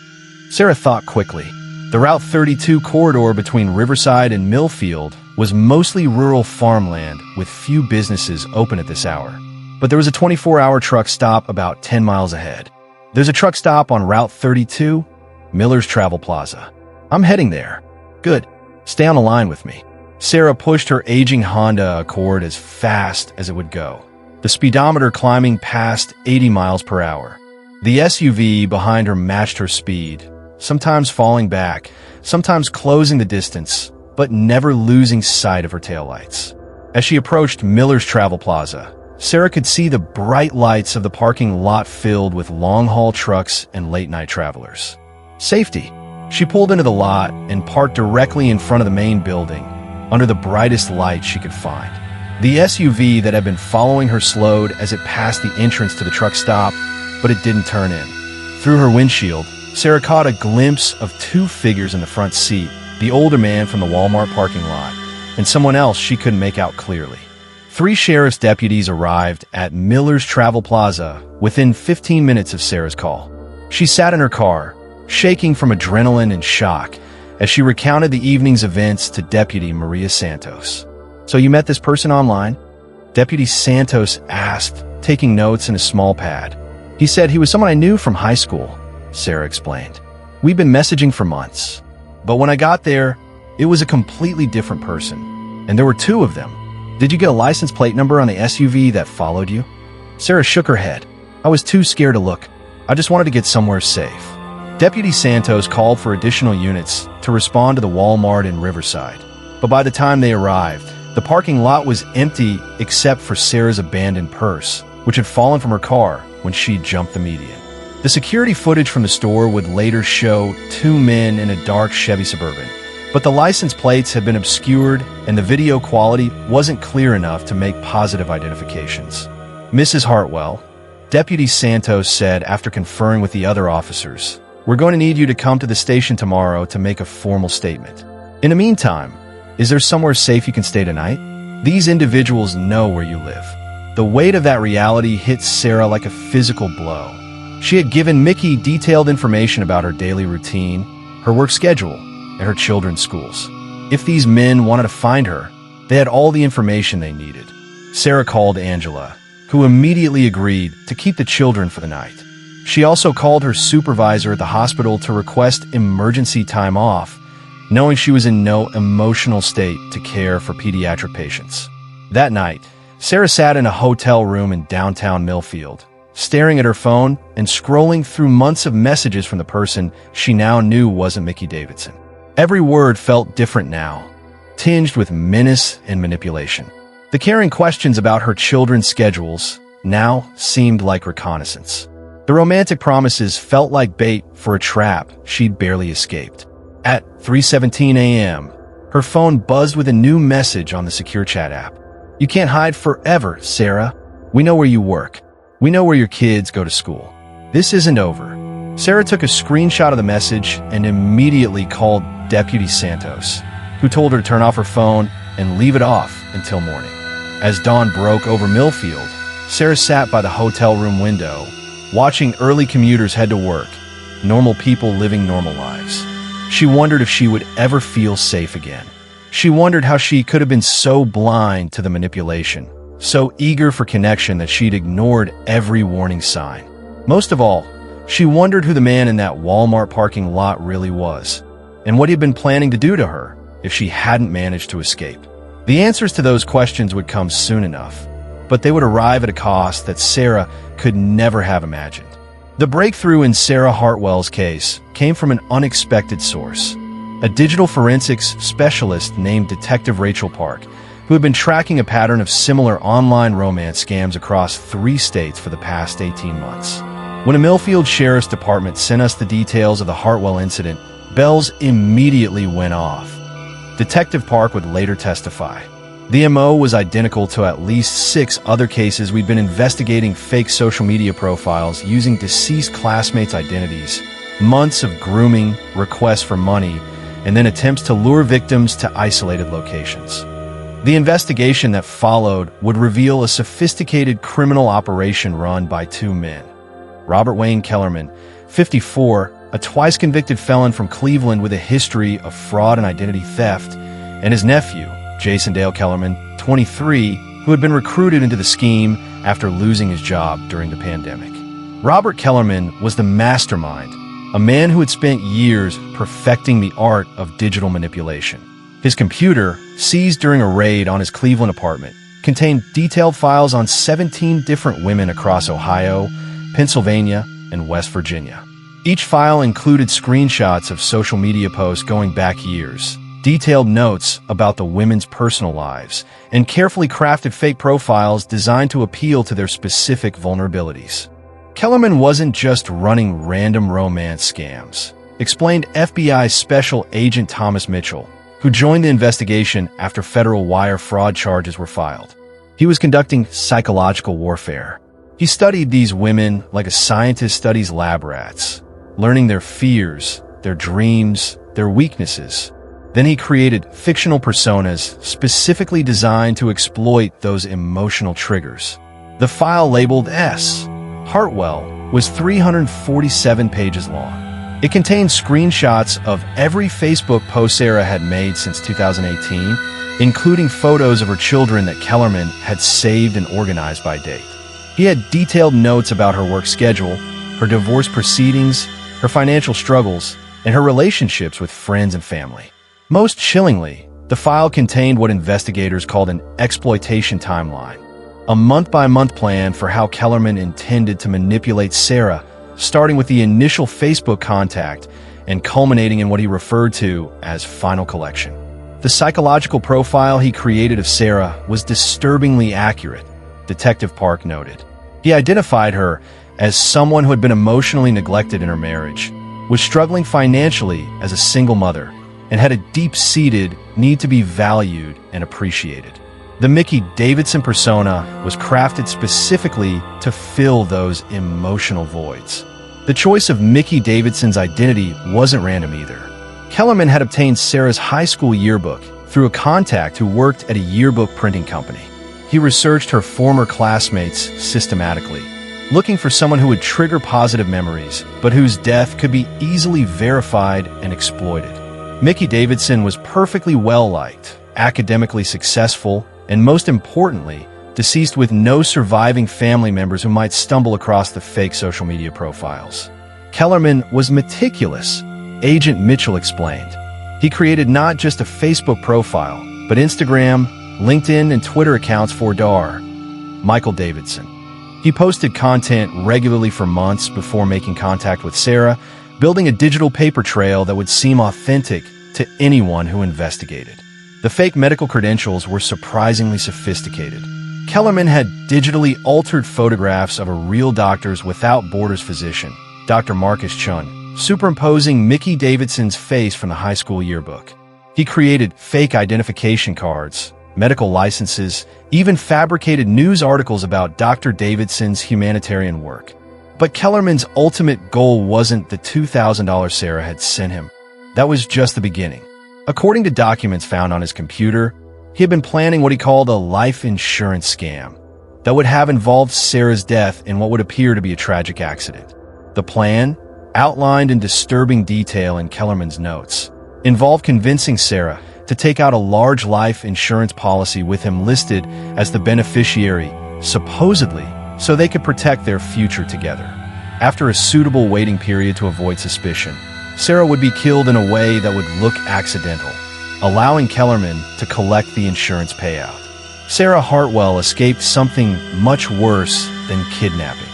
S1: Sarah thought quickly. The Route 32 corridor between Riverside and Millfield was mostly rural farmland with few businesses open at this hour. But there was a 24-hour truck stop about 10 miles ahead. "There's a truck stop on Route 32, Miller's Travel Plaza. I'm heading there." "Good. Stay on the line with me." Sarah pushed her aging Honda Accord as fast as it would go, the speedometer climbing past 80 miles per hour. The SUV behind her matched her speed, sometimes falling back, sometimes closing the distance, but never losing sight of her taillights. As she approached Miller's Travel Plaza, Sarah could see the bright lights of the parking lot filled with long-haul trucks and late-night travelers. Safety. She pulled into the lot and parked directly in front of the main building, under the brightest light she could find. The SUV that had been following her slowed as it passed the entrance to the truck stop, but it didn't turn in. Through her windshield, Sarah caught a glimpse of two figures in the front seat, the older man from the Walmart parking lot, and someone else she couldn't make out clearly. 3 sheriff's deputies arrived at Miller's Travel Plaza within 15 minutes of Sarah's call. She sat in her car, shaking from adrenaline and shock, as she recounted the evening's events to Deputy Maria Santos. "So you met this person online?" Deputy Santos asked, taking notes in a small pad. "He said he was someone I knew from high school," Sarah explained. "We've been messaging for months. But when I got there, it was a completely different person. And there were 2 of them. Did you get a license plate number on the SUV that followed you?" Sarah shook her head. "I was too scared to look. I just wanted to get somewhere safe." Deputy Santos called for additional units to respond to the Walmart in Riverside. But by the time they arrived, the parking lot was empty except for Sarah's abandoned purse, which had fallen from her car when she jumped the median. The security footage from the store would later show 2 men in a dark Chevy Suburban, but the license plates had been obscured and the video quality wasn't clear enough to make positive identifications. "Mrs. Hartwell," Deputy Santos said after conferring with the other officers, "we're going to need you to come to the station tomorrow to make a formal statement. In the meantime, is there somewhere safe you can stay tonight? These individuals know where you live." The weight of that reality hit Sarah like a physical blow. She had given Mickey detailed information about her daily routine, her work schedule, and her children's schools. If these men wanted to find her, they had all the information they needed. Sarah called Angela, who immediately agreed to keep the children for the night. She also called her supervisor at the hospital to request emergency time off, knowing she was in no emotional state to care for pediatric patients. That night, Sarah sat in a hotel room in downtown Millfield, staring at her phone and scrolling through months of messages from the person she now knew wasn't Mickey Davidson. Every word felt different now, tinged with menace and manipulation. The caring questions about her children's schedules now seemed like reconnaissance. The romantic promises felt like bait for a trap she'd barely escaped. At 3:17 a.m., her phone buzzed with a new message on the secure chat app. "You can't hide forever, Sarah. We know where you work. We know where your kids go to school. This isn't over." Sarah took a screenshot of the message and immediately called Deputy Santos, who told her to turn off her phone and leave it off until morning. As dawn broke over Millfield, Sarah sat by the hotel room window, watching early commuters head to work, normal people living normal lives. She wondered if she would ever feel safe again. She wondered how she could have been so blind to the manipulation, so eager for connection that she'd ignored every warning sign. Most of all, she wondered who the man in that Walmart parking lot really was, and what he'd been planning to do to her if she hadn't managed to escape. The answers to those questions would come soon enough, but they would arrive at a cost that Sarah could never have imagined. The breakthrough in Sarah Hartwell's case came from an unexpected source, a digital forensics specialist named Detective Rachel Park, who had been tracking a pattern of similar online romance scams across 3 states for the past 18 months. When a Millfield Sheriff's Department sent us the details of the Hartwell incident, bells immediately went off. Detective Park would later testify. The MO was identical to at least 6 other cases we'd been investigating: fake social media profiles using deceased classmates' identities, months of grooming, requests for money, and then attempts to lure victims to isolated locations. The investigation that followed would reveal a sophisticated criminal operation run by 2 men. Robert Wayne Kellerman, 54, a twice-convicted felon from Cleveland with a history of fraud and identity theft, and his nephew, Jason Dale Kellerman, 23, who had been recruited into the scheme after losing his job during the pandemic. Robert Kellerman was the mastermind, a man who had spent years perfecting the art of digital manipulation. His computer, seized during a raid on his Cleveland apartment, contained detailed files on 17 different women across Ohio, Pennsylvania, and West Virginia. Each file included screenshots of social media posts going back years, detailed notes about the women's personal lives, and carefully crafted fake profiles designed to appeal to their specific vulnerabilities. Kellerman wasn't just running random romance scams, explained FBI Special Agent Thomas Mitchell, who joined the investigation after federal wire fraud charges were filed. He was conducting psychological warfare. He studied these women like a scientist studies lab rats, learning their fears, their dreams, their weaknesses. Then he created fictional personas specifically designed to exploit those emotional triggers. The file labeled S. Hartwell was 347 pages long. It contained screenshots of every Facebook post Sarah had made since 2018, including photos of her children that Kellerman had saved and organized by date. He had detailed notes about her work schedule, her divorce proceedings, her financial struggles, and her relationships with friends and family. Most chillingly, the file contained what investigators called an exploitation timeline, a month-by-month plan for how Kellerman intended to manipulate Sarah, starting with the initial Facebook contact and culminating in what he referred to as final collection. The psychological profile he created of Sarah was disturbingly accurate, Detective Park noted. He identified her as someone who had been emotionally neglected in her marriage, was struggling financially as a single mother, and had a deep-seated need to be valued and appreciated. The Mickey Davidson persona was crafted specifically to fill those emotional voids. The choice of Mickey Davidson's identity wasn't random either. Kellerman had obtained Sarah's high school yearbook through a contact who worked at a yearbook printing company. He researched her former classmates systematically, looking for someone who would trigger positive memories, but whose death could be easily verified and exploited. Mickey Davidson was perfectly well-liked, academically successful, and most importantly, deceased with no surviving family members who might stumble across the fake social media profiles. Kellerman was meticulous, Agent Mitchell explained. He created not just a Facebook profile, but Instagram, LinkedIn, and Twitter accounts for Dar, Michael Davidson. He posted content regularly for months before making contact with Sarah, building a digital paper trail that would seem authentic to anyone who investigated. The fake medical credentials were surprisingly sophisticated. Kellerman had digitally altered photographs of a real Doctors Without Borders physician, Dr. Marcus Chun, superimposing Mickey Davidson's face from the high school yearbook. He created fake identification cards, medical licenses, even fabricated news articles about Dr. Davidson's humanitarian work. But Kellerman's ultimate goal wasn't the $2,000 Sarah had sent him. That was just the beginning. According to documents found on his computer, He had been planning what he called a life insurance scam that would have involved Sarah's death in what would appear to be a tragic accident. The plan, outlined in disturbing detail in Kellerman's notes, involved convincing Sarah to take out a large life insurance policy with him listed as the beneficiary, supposedly so they could protect their future together. After a suitable waiting period to avoid suspicion, Sarah would be killed in a way that would look accidental, allowing Kellerman to collect the insurance payout. Sarah Hartwell escaped something much worse than kidnapping.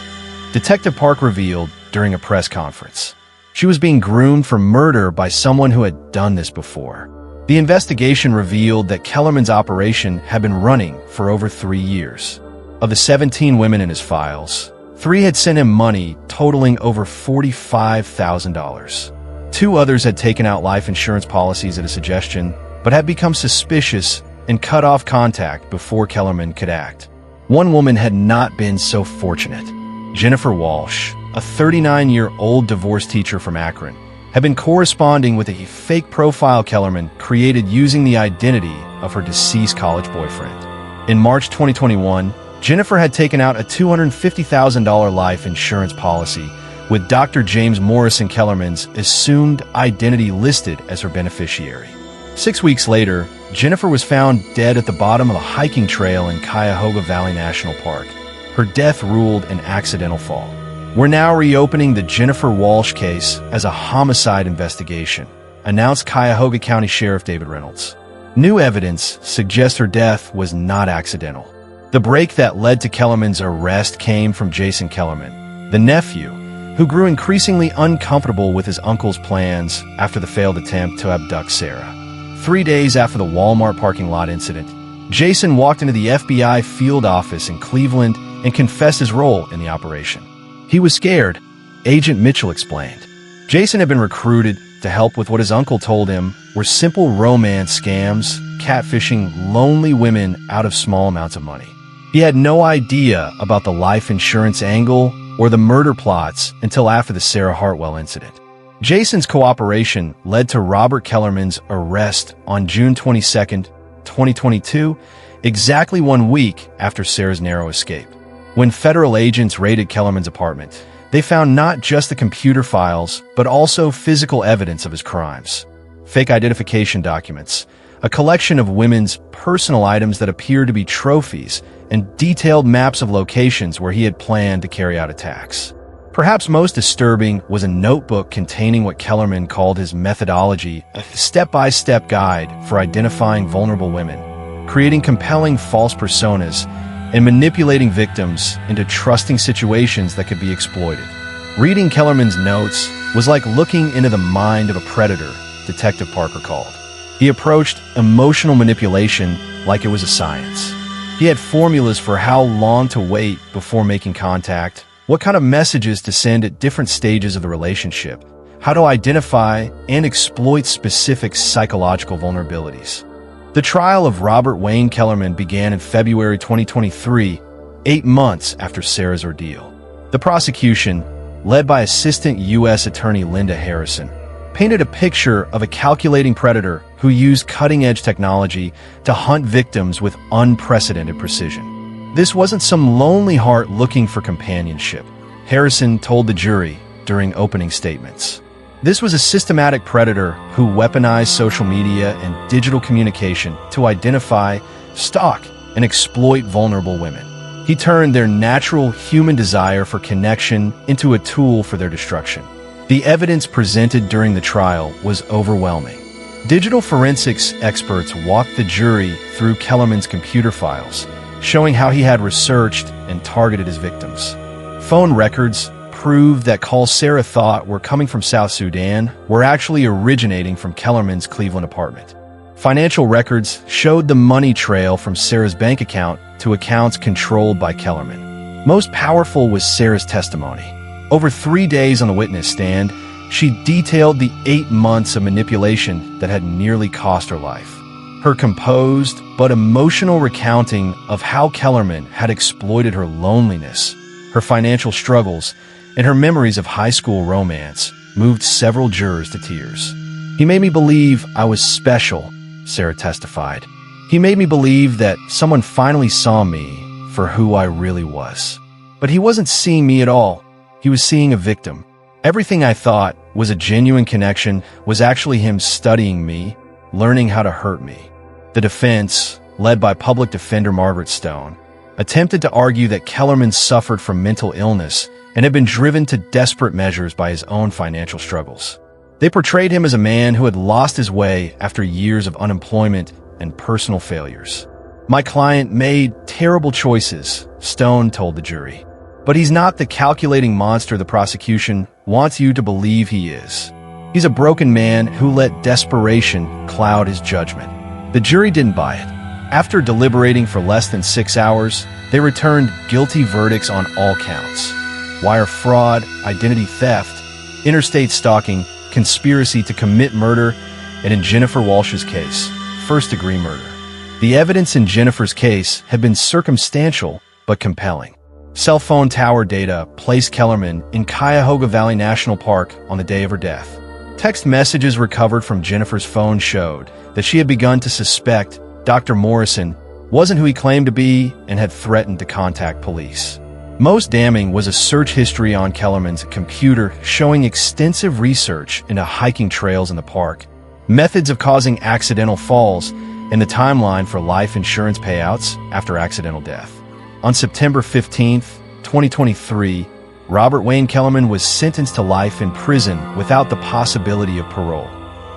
S1: Detective Park revealed during a press conference. She was being groomed for murder by someone who had done this before. The investigation revealed that Kellerman's operation had been running for over 3 years. Of the 17 women in his files, 3 had sent him money totaling over $45,000. 2 others had taken out life insurance policies at a suggestion, but had become suspicious and cut off contact before Kellerman could act. One woman had not been so fortunate. Jennifer Walsh, a 39-year-old divorced teacher from Akron, had been corresponding with a fake profile Kellerman created using the identity of her deceased college boyfriend. In March 2021, Jennifer had taken out a $250,000 life insurance policy with Dr. James Morrison Kellerman's assumed identity listed as her beneficiary. 6 weeks later, Jennifer was found dead at the bottom of a hiking trail in Cuyahoga Valley National Park. Her death ruled an accidental fall. We're now reopening the Jennifer Walsh case as a homicide investigation, announced Cuyahoga County Sheriff David Reynolds. New evidence suggests her death was not accidental. The break that led to Kellerman's arrest came from Jason Kellerman, the nephew, who grew increasingly uncomfortable with his uncle's plans after the failed attempt to abduct Sarah. 3 days after the Walmart parking lot incident, Jason walked into the FBI field office in Cleveland and confessed his role in the operation. He was scared, Agent Mitchell explained. Jason had been recruited to help with what his uncle told him were simple romance scams, catfishing lonely women out of small amounts of money. He had no idea about the life insurance angle or the murder plots until after the Sarah Hartwell incident. Jason's cooperation led to Robert Kellerman's arrest on June 22, 2022, exactly 1 week after Sarah's narrow escape. When federal agents raided Kellerman's apartment, they found not just the computer files, but also physical evidence of his crimes. Fake identification documents, a collection of women's personal items that appeared to be trophies, and detailed maps of locations where he had planned to carry out attacks. Perhaps most disturbing was a notebook containing what Kellerman called his methodology, a step-by-step guide for identifying vulnerable women, creating compelling false personas, and manipulating victims into trusting situations that could be exploited. Reading Kellerman's notes was like looking into the mind of a predator, Detective Parker called. He approached emotional manipulation like it was a science. He had formulas for how long to wait before making contact, what kind of messages to send at different stages of the relationship, how to identify and exploit specific psychological vulnerabilities. The trial of Robert Wayne Kellerman began in February 2023, 8 months after Sarah's ordeal. The prosecution, led by Assistant U.S. Attorney Linda Harrison, painted a picture of a calculating predator who used cutting-edge technology to hunt victims with unprecedented precision. This wasn't some lonely heart looking for companionship, Harrison told the jury during opening statements. This was a systematic predator who weaponized social media and digital communication to identify, stalk, and exploit vulnerable women. He turned their natural human desire for connection into a tool for their destruction. The evidence presented during the trial was overwhelming. Digital forensics experts walked the jury through Kellerman's computer files, showing how he had researched and targeted his victims. Phone records proved that calls Sarah thought were coming from South Sudan were actually originating from Kellerman's Cleveland apartment. Financial records showed the money trail from Sarah's bank account to accounts controlled by Kellerman. Most powerful was Sarah's testimony. Over 3 days on the witness stand, she detailed the 8 months of manipulation that had nearly cost her life. Her composed but emotional recounting of how Kellerman had exploited her loneliness, her financial struggles, and her memories of high school romance moved several jurors to tears. "He made me believe I was special," Sarah testified. He made me believe that someone finally saw me for who I really was. But he wasn't seeing me at all. He was seeing a victim. Everything I thought was a genuine connection was actually him studying me, learning how to hurt me. The defense, led by public defender Margaret Stone, attempted to argue that Kellerman suffered from mental illness and had been driven to desperate measures by his own financial struggles. They portrayed him as a man who had lost his way after years of unemployment and personal failures. My client made terrible choices, Stone told the jury. But he's not the calculating monster the prosecution wants you to believe he is. He's a broken man who let desperation cloud his judgment. The jury didn't buy it. After deliberating for less than 6 hours, they returned guilty verdicts on all counts: wire fraud, identity theft, interstate stalking, conspiracy to commit murder, and in Jennifer Walsh's case, first-degree murder. The evidence in Jennifer's case had been circumstantial but compelling. Cell phone tower data placed Kellerman in Cuyahoga Valley National Park on the day of her death. Text messages recovered from Jennifer's phone showed that she had begun to suspect Dr. Morrison wasn't who he claimed to be and had threatened to contact police. Most damning was a search history on Kellerman's computer showing extensive research into hiking trails in the park, methods of causing accidental falls, and the timeline for life insurance payouts after accidental death. On September 15, 2023, Robert Wayne Kellerman was sentenced to life in prison without the possibility of parole.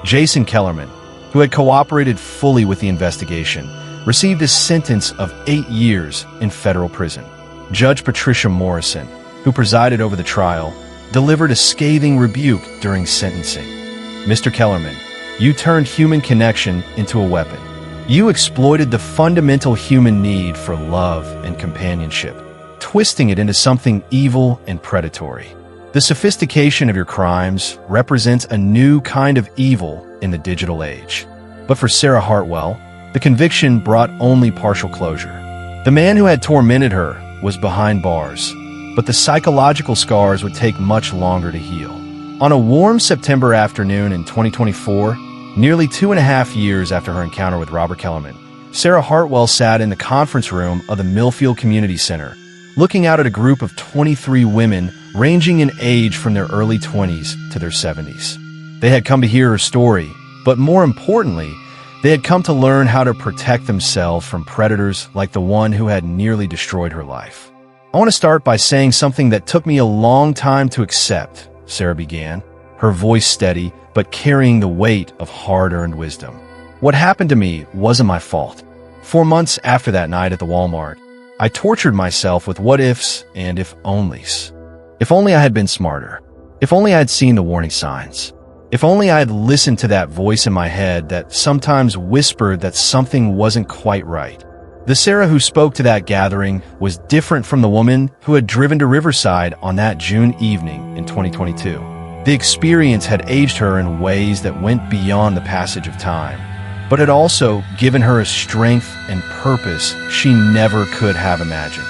S1: Jason Kellerman, who had cooperated fully with the investigation, received a sentence of 8 years in federal prison. Judge Patricia Morrison, who presided over the trial, delivered a scathing rebuke during sentencing. Mr. Kellerman, you turned human connection into a weapon. You exploited the fundamental human need for love and companionship, twisting it into something evil and predatory. The sophistication of your crimes represents a new kind of evil in the digital age. But for Sarah Hartwell, the conviction brought only partial closure. The man who had tormented her was behind bars, but the psychological scars would take much longer to heal. On a warm September afternoon in 2024, nearly 2.5 years after her encounter with Robert Kellerman, Sarah Hartwell sat in the conference room of the Millfield Community Center, looking out at a group of 23 women ranging in age from their early 20s to their 70s. They had come to hear her story, but more importantly, they had come to learn how to protect themselves from predators like the one who had nearly destroyed her life. I want to start by saying something that took me a long time to accept, Sarah began, her voice steady but carrying the weight of hard-earned wisdom. What happened to me wasn't my fault. 4 months after that night at the Walmart, I tortured myself with what-ifs and if-onlys. If only I had been smarter. If only I had seen the warning signs. If only I had listened to that voice in my head that sometimes whispered that something wasn't quite right. The Sarah who spoke to that gathering was different from the woman who had driven to Riverside on that June evening in 2022. The experience had aged her in ways that went beyond the passage of time, but had also given her a strength and purpose she never could have imagined.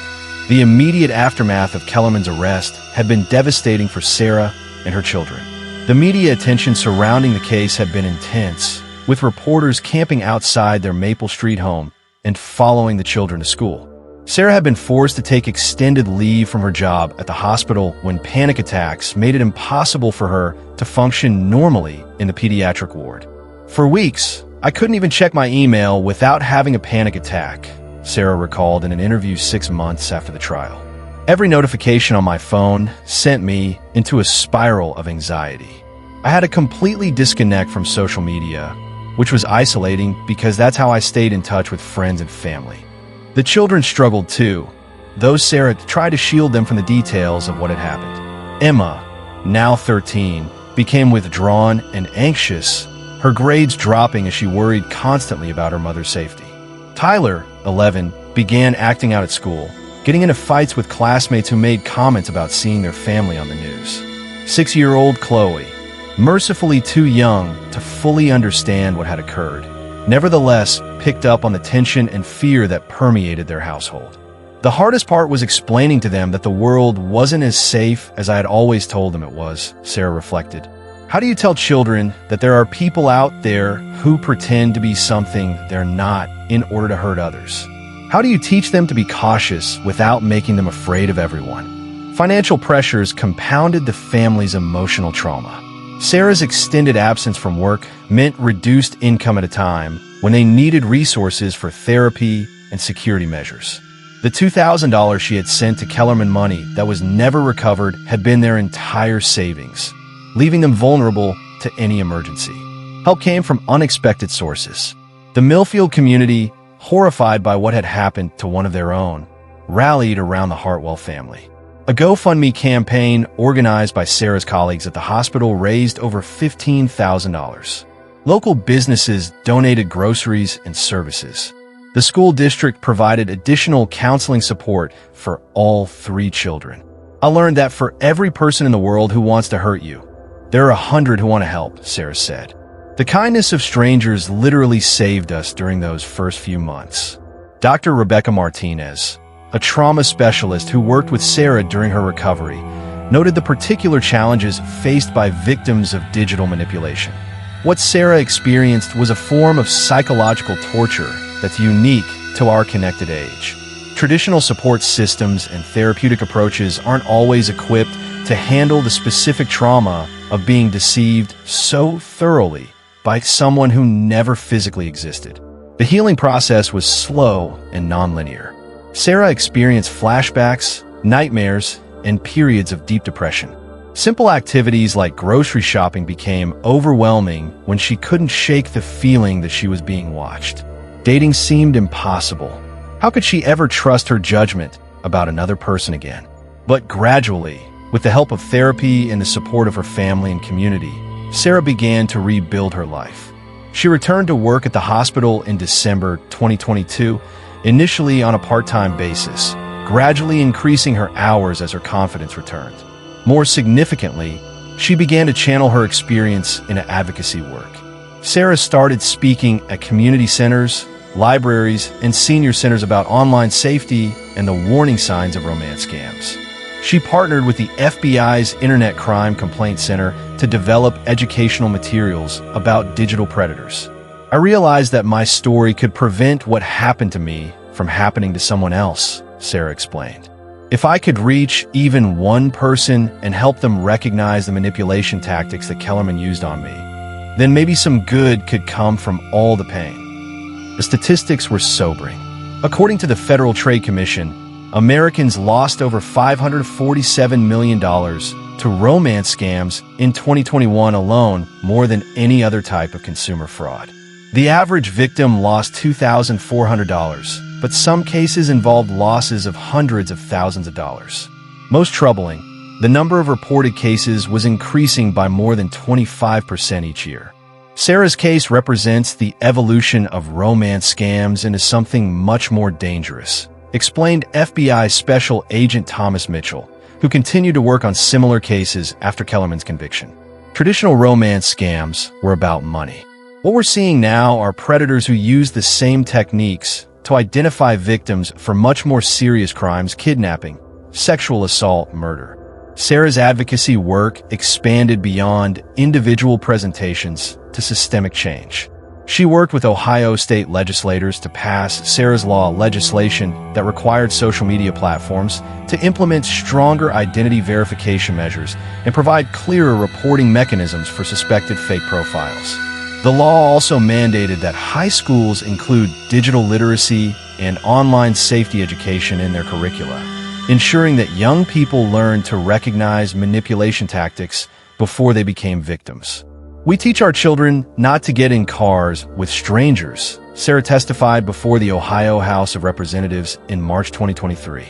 S1: The immediate aftermath of Kellerman's arrest had been devastating for Sarah and her children. The media attention surrounding the case had been intense, with reporters camping outside their Maple Street home and following the children to school. Sarah had been forced to take extended leave from her job at the hospital when panic attacks made it impossible for her to function normally in the pediatric ward. For weeks, I couldn't even check my email without having a panic attack, Sarah recalled in an interview 6 months after the trial. Every notification on my phone sent me into a spiral of anxiety. I had to completely disconnect from social media, which was isolating because that's how I stayed in touch with friends and family. The children struggled too, though Sarah tried to shield them from the details of what had happened. Emma, now 13, became withdrawn and anxious, her grades dropping as she worried constantly about her mother's safety. Tyler, 11, began acting out at school, getting into fights with classmates who made comments about seeing their family on the news. 6-year-old Chloe, mercifully too young to fully understand what had occurred, nevertheless picked up on the tension and fear that permeated their household. The hardest part was explaining to them that the world wasn't as safe as I had always told them it was, Sarah reflected. How do you tell children that there are people out there who pretend to be something they're not in order to hurt others? How do you teach them to be cautious without making them afraid of everyone? Financial pressures compounded the family's emotional trauma. Sarah's extended absence from work meant reduced income at a time when they needed resources for therapy and security measures. The $2,000 she had sent to Kellerman money that was never recovered had been their entire savings, leaving them vulnerable to any emergency. Help came from unexpected sources. The Millfield community, horrified by what had happened to one of their own, rallied around the Hartwell family. A GoFundMe campaign organized by Sarah's colleagues at the hospital raised over $15,000. Local businesses donated groceries and services. The school district provided additional counseling support for all 3 children. I learned that for every person in the world who wants to hurt you, there are 100 who want to help, Sarah said. The kindness of strangers literally saved us during those first few months. Dr. Rebecca Martinez, a trauma specialist who worked with Sarah during her recovery, noted the particular challenges faced by victims of digital manipulation. What Sarah experienced was a form of psychological torture that's unique to our connected age. Traditional support systems and therapeutic approaches aren't always equipped to handle the specific trauma of being deceived so thoroughly by someone who never physically existed. The healing process was slow and nonlinear. Sarah experienced flashbacks, nightmares, and periods of deep depression. Simple activities like grocery shopping became overwhelming when she couldn't shake the feeling that she was being watched. Dating seemed impossible. How could she ever trust her judgment about another person again? But gradually, with the help of therapy and the support of her family and community, Sarah began to rebuild her life. She returned to work at the hospital in December 2022, initially on a part-time basis, gradually increasing her hours as her confidence returned. More significantly, she began to channel her experience into advocacy work. Sarah started speaking at community centers, libraries, and senior centers about online safety and the warning signs of romance scams. She partnered with the FBI's Internet Crime Complaint Center to develop educational materials about digital predators. I realized that my story could prevent what happened to me from happening to someone else, Sarah explained. If I could reach even one person and help them recognize the manipulation tactics that Kellerman used on me, then maybe some good could come from all the pain. The statistics were sobering. According to the Federal Trade Commission, Americans lost over $547 million to romance scams in 2021 alone, more than any other type of consumer fraud. The average victim lost $2,400, but some cases involved losses of hundreds of thousands of dollars. Most troubling, the number of reported cases was increasing by more than 25% each year. Sarah's case represents the evolution of romance scams into something much more dangerous, explained FBI Special Agent Thomas Mitchell, who continued to work on similar cases after Kellerman's conviction. Traditional romance scams were about money. What we're seeing now are predators who use the same techniques to identify victims for much more serious crimes: kidnapping, sexual assault, murder. Sarah's advocacy work expanded beyond individual presentations to systemic change. She worked with Ohio state legislators to pass Sarah's Law legislation that required social media platforms to implement stronger identity verification measures and provide clearer reporting mechanisms for suspected fake profiles. The law also mandated that high schools include digital literacy and online safety education in their curricula, ensuring that young people learn to recognize manipulation tactics before they became victims. We teach our children not to get in cars with strangers, Sarah testified before the Ohio House of Representatives in March 2023.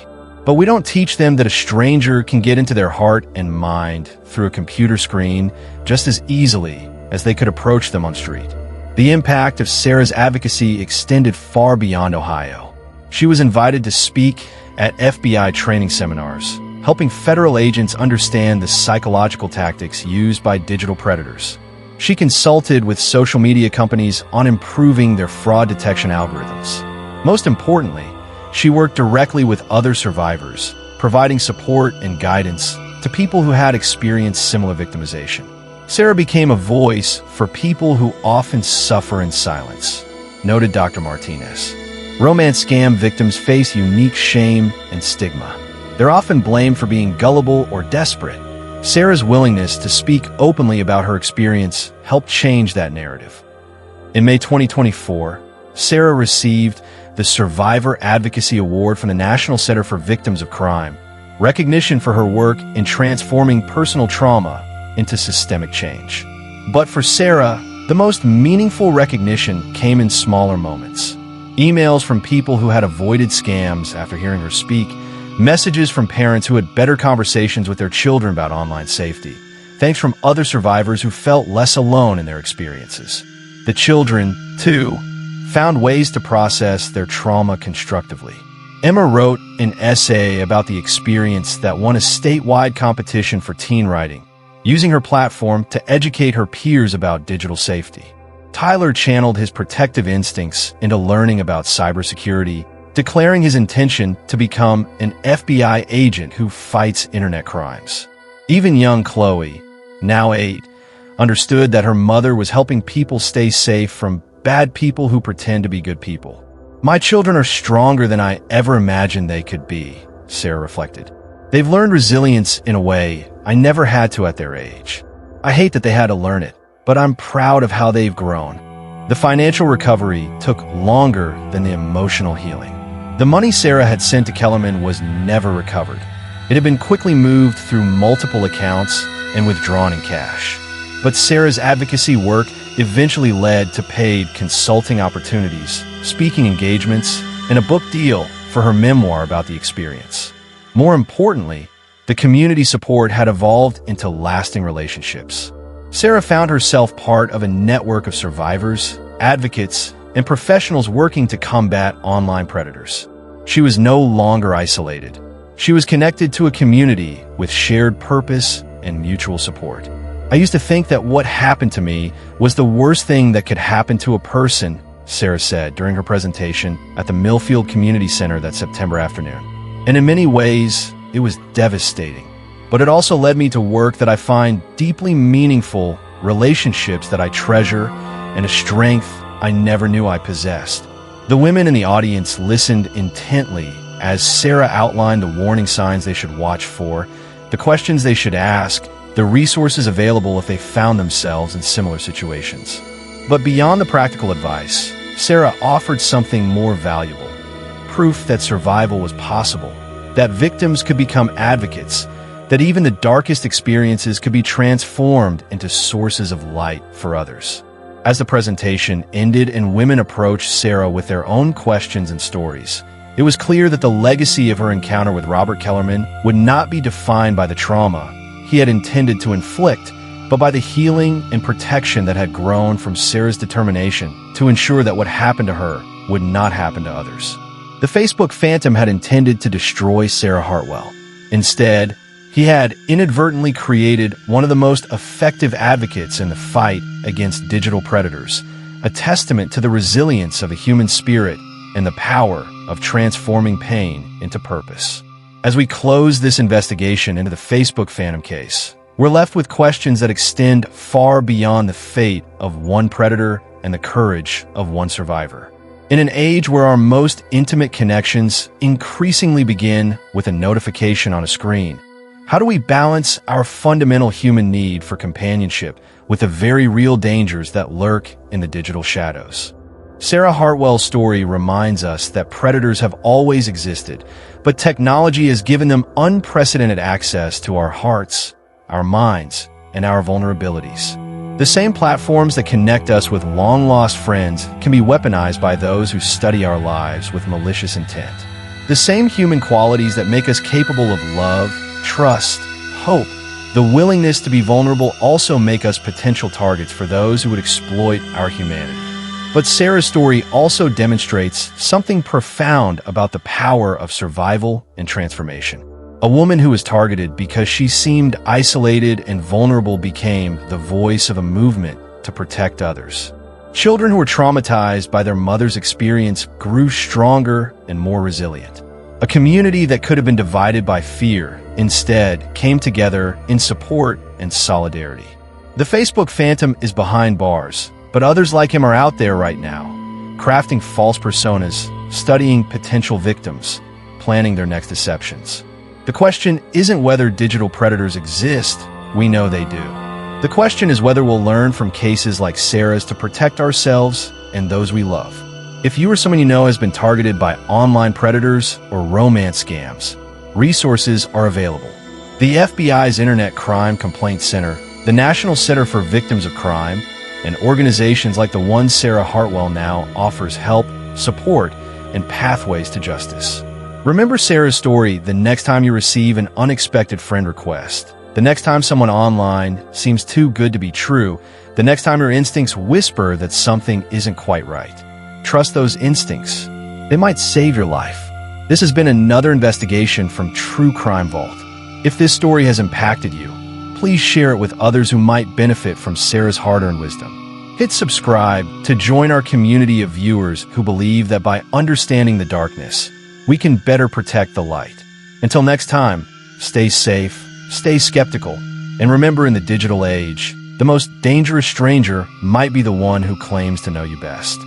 S1: But we don't teach them that a stranger can get into their heart and mind through a computer screen just as easily as they could approach them on street. The impact of Sarah's advocacy extended far beyond Ohio. She was invited to speak at FBI training seminars, helping federal agents understand the psychological tactics used by digital predators. She consulted with social media companies on improving their fraud detection algorithms. Most importantly, she worked directly with other survivors, providing support and guidance to people who had experienced similar victimization. Sarah became a voice for people who often suffer in silence, noted Dr. Martinez. Romance scam victims face unique shame and stigma. They're often blamed for being gullible or desperate. Sarah's willingness to speak openly about her experience helped change that narrative. In May 2024, Sarah received the Survivor Advocacy Award from the National Center for Victims of Crime, recognition for her work in transforming personal trauma into systemic change. But for Sarah, the most meaningful recognition came in smaller moments. Emails from people who had avoided scams after hearing her speak, messages from parents who had better conversations with their children about online safety, thanks from other survivors who felt less alone in their experiences. The children, too, found ways to process their trauma constructively. Emma wrote an essay about the experience that won a statewide competition for teen writing, using her platform to educate her peers about digital safety. Tyler channeled his protective instincts into learning about cybersecurity, declaring his intention to become an FBI agent who fights internet crimes. Even young Chloe, now 8, understood that her mother was helping people stay safe from bad people who pretend to be good people. My children are stronger than I ever imagined they could be, Sarah reflected. They've learned resilience in a way I never had to at their age. I hate that they had to learn it, but I'm proud of how they've grown. The financial recovery took longer than the emotional healing. The money Sarah had sent to Kellerman was never recovered. It had been quickly moved through multiple accounts and withdrawn in cash. But Sarah's advocacy work eventually led to paid consulting opportunities, speaking engagements, and a book deal for her memoir about the experience. More importantly, the community support had evolved into lasting relationships. Sarah found herself part of a network of survivors, advocates, and professionals working to combat online predators. She was no longer isolated. She was connected to a community with shared purpose and mutual support. I used to think that what happened to me was the worst thing that could happen to a person, Sarah said during her presentation at the Millfield Community Center that September afternoon. And in many ways, it was devastating. But it also led me to work that I find deeply meaningful, relationships that I treasure, and a strength I never knew I possessed. The women in the audience listened intently as Sarah outlined the warning signs they should watch for, the questions they should ask, the resources available if they found themselves in similar situations. But beyond the practical advice, Sarah offered something more valuable: proof that survival was possible, that victims could become advocates, that even the darkest experiences could be transformed into sources of light for others. As the presentation ended and women approached Sarah with their own questions and stories, it was clear that the legacy of her encounter with Robert Kellerman would not be defined by the trauma he had intended to inflict, but by the healing and protection that had grown from Sarah's determination to ensure that what happened to her would not happen to others. The Facebook phantom had intended to destroy Sarah Hartwell. Instead, he had inadvertently created one of the most effective advocates in the fight against digital predators, a testament to the resilience of the human spirit and the power of transforming pain into purpose. As we close this investigation into the Facebook phantom case, we're left with questions that extend far beyond the fate of one predator and the courage of one survivor. In an age where our most intimate connections increasingly begin with a notification on a screen, how do we balance our fundamental human need for companionship with the very real dangers that lurk in the digital shadows? Sarah Hartwell's story reminds us that predators have always existed, but technology has given them unprecedented access to our hearts, our minds, and our vulnerabilities. The same platforms that connect us with long-lost friends can be weaponized by those who study our lives with malicious intent. The same human qualities that make us capable of love, trust, hope, the willingness to be vulnerable also make us potential targets for those who would exploit our humanity. But Sarah's story also demonstrates something profound about the power of survival and transformation. A woman who was targeted because she seemed isolated and vulnerable became the voice of a movement to protect others. Children who were traumatized by their mother's experience grew stronger and more resilient. A community that could have been divided by fear instead came together in support and solidarity. The Facebook phantom is behind bars, but others like him are out there right now, crafting false personas, studying potential victims, planning their next deceptions. The question isn't whether digital predators exist, we know they do. The question is whether we'll learn from cases like Sarah's to protect ourselves and those we love. If you or someone you know has been targeted by online predators or romance scams, resources are available. The FBI's Internet Crime Complaint Center, the National Center for Victims of Crime, and organizations like the one Sarah Hartwell now offers help, support, and pathways to justice. Remember Sarah's story the next time you receive an unexpected friend request, the next time someone online seems too good to be true, the next time your instincts whisper that something isn't quite right. Trust those instincts. They might save your life. This has been another investigation from True Crime Vault. If this story has impacted you, please share it with others who might benefit from Sarah's hard-earned wisdom. Hit subscribe to join our community of viewers who believe that by understanding the darkness, we can better protect the light. Until next time, stay safe, stay skeptical, and remember, in the digital age, the most dangerous stranger might be the one who claims to know you best.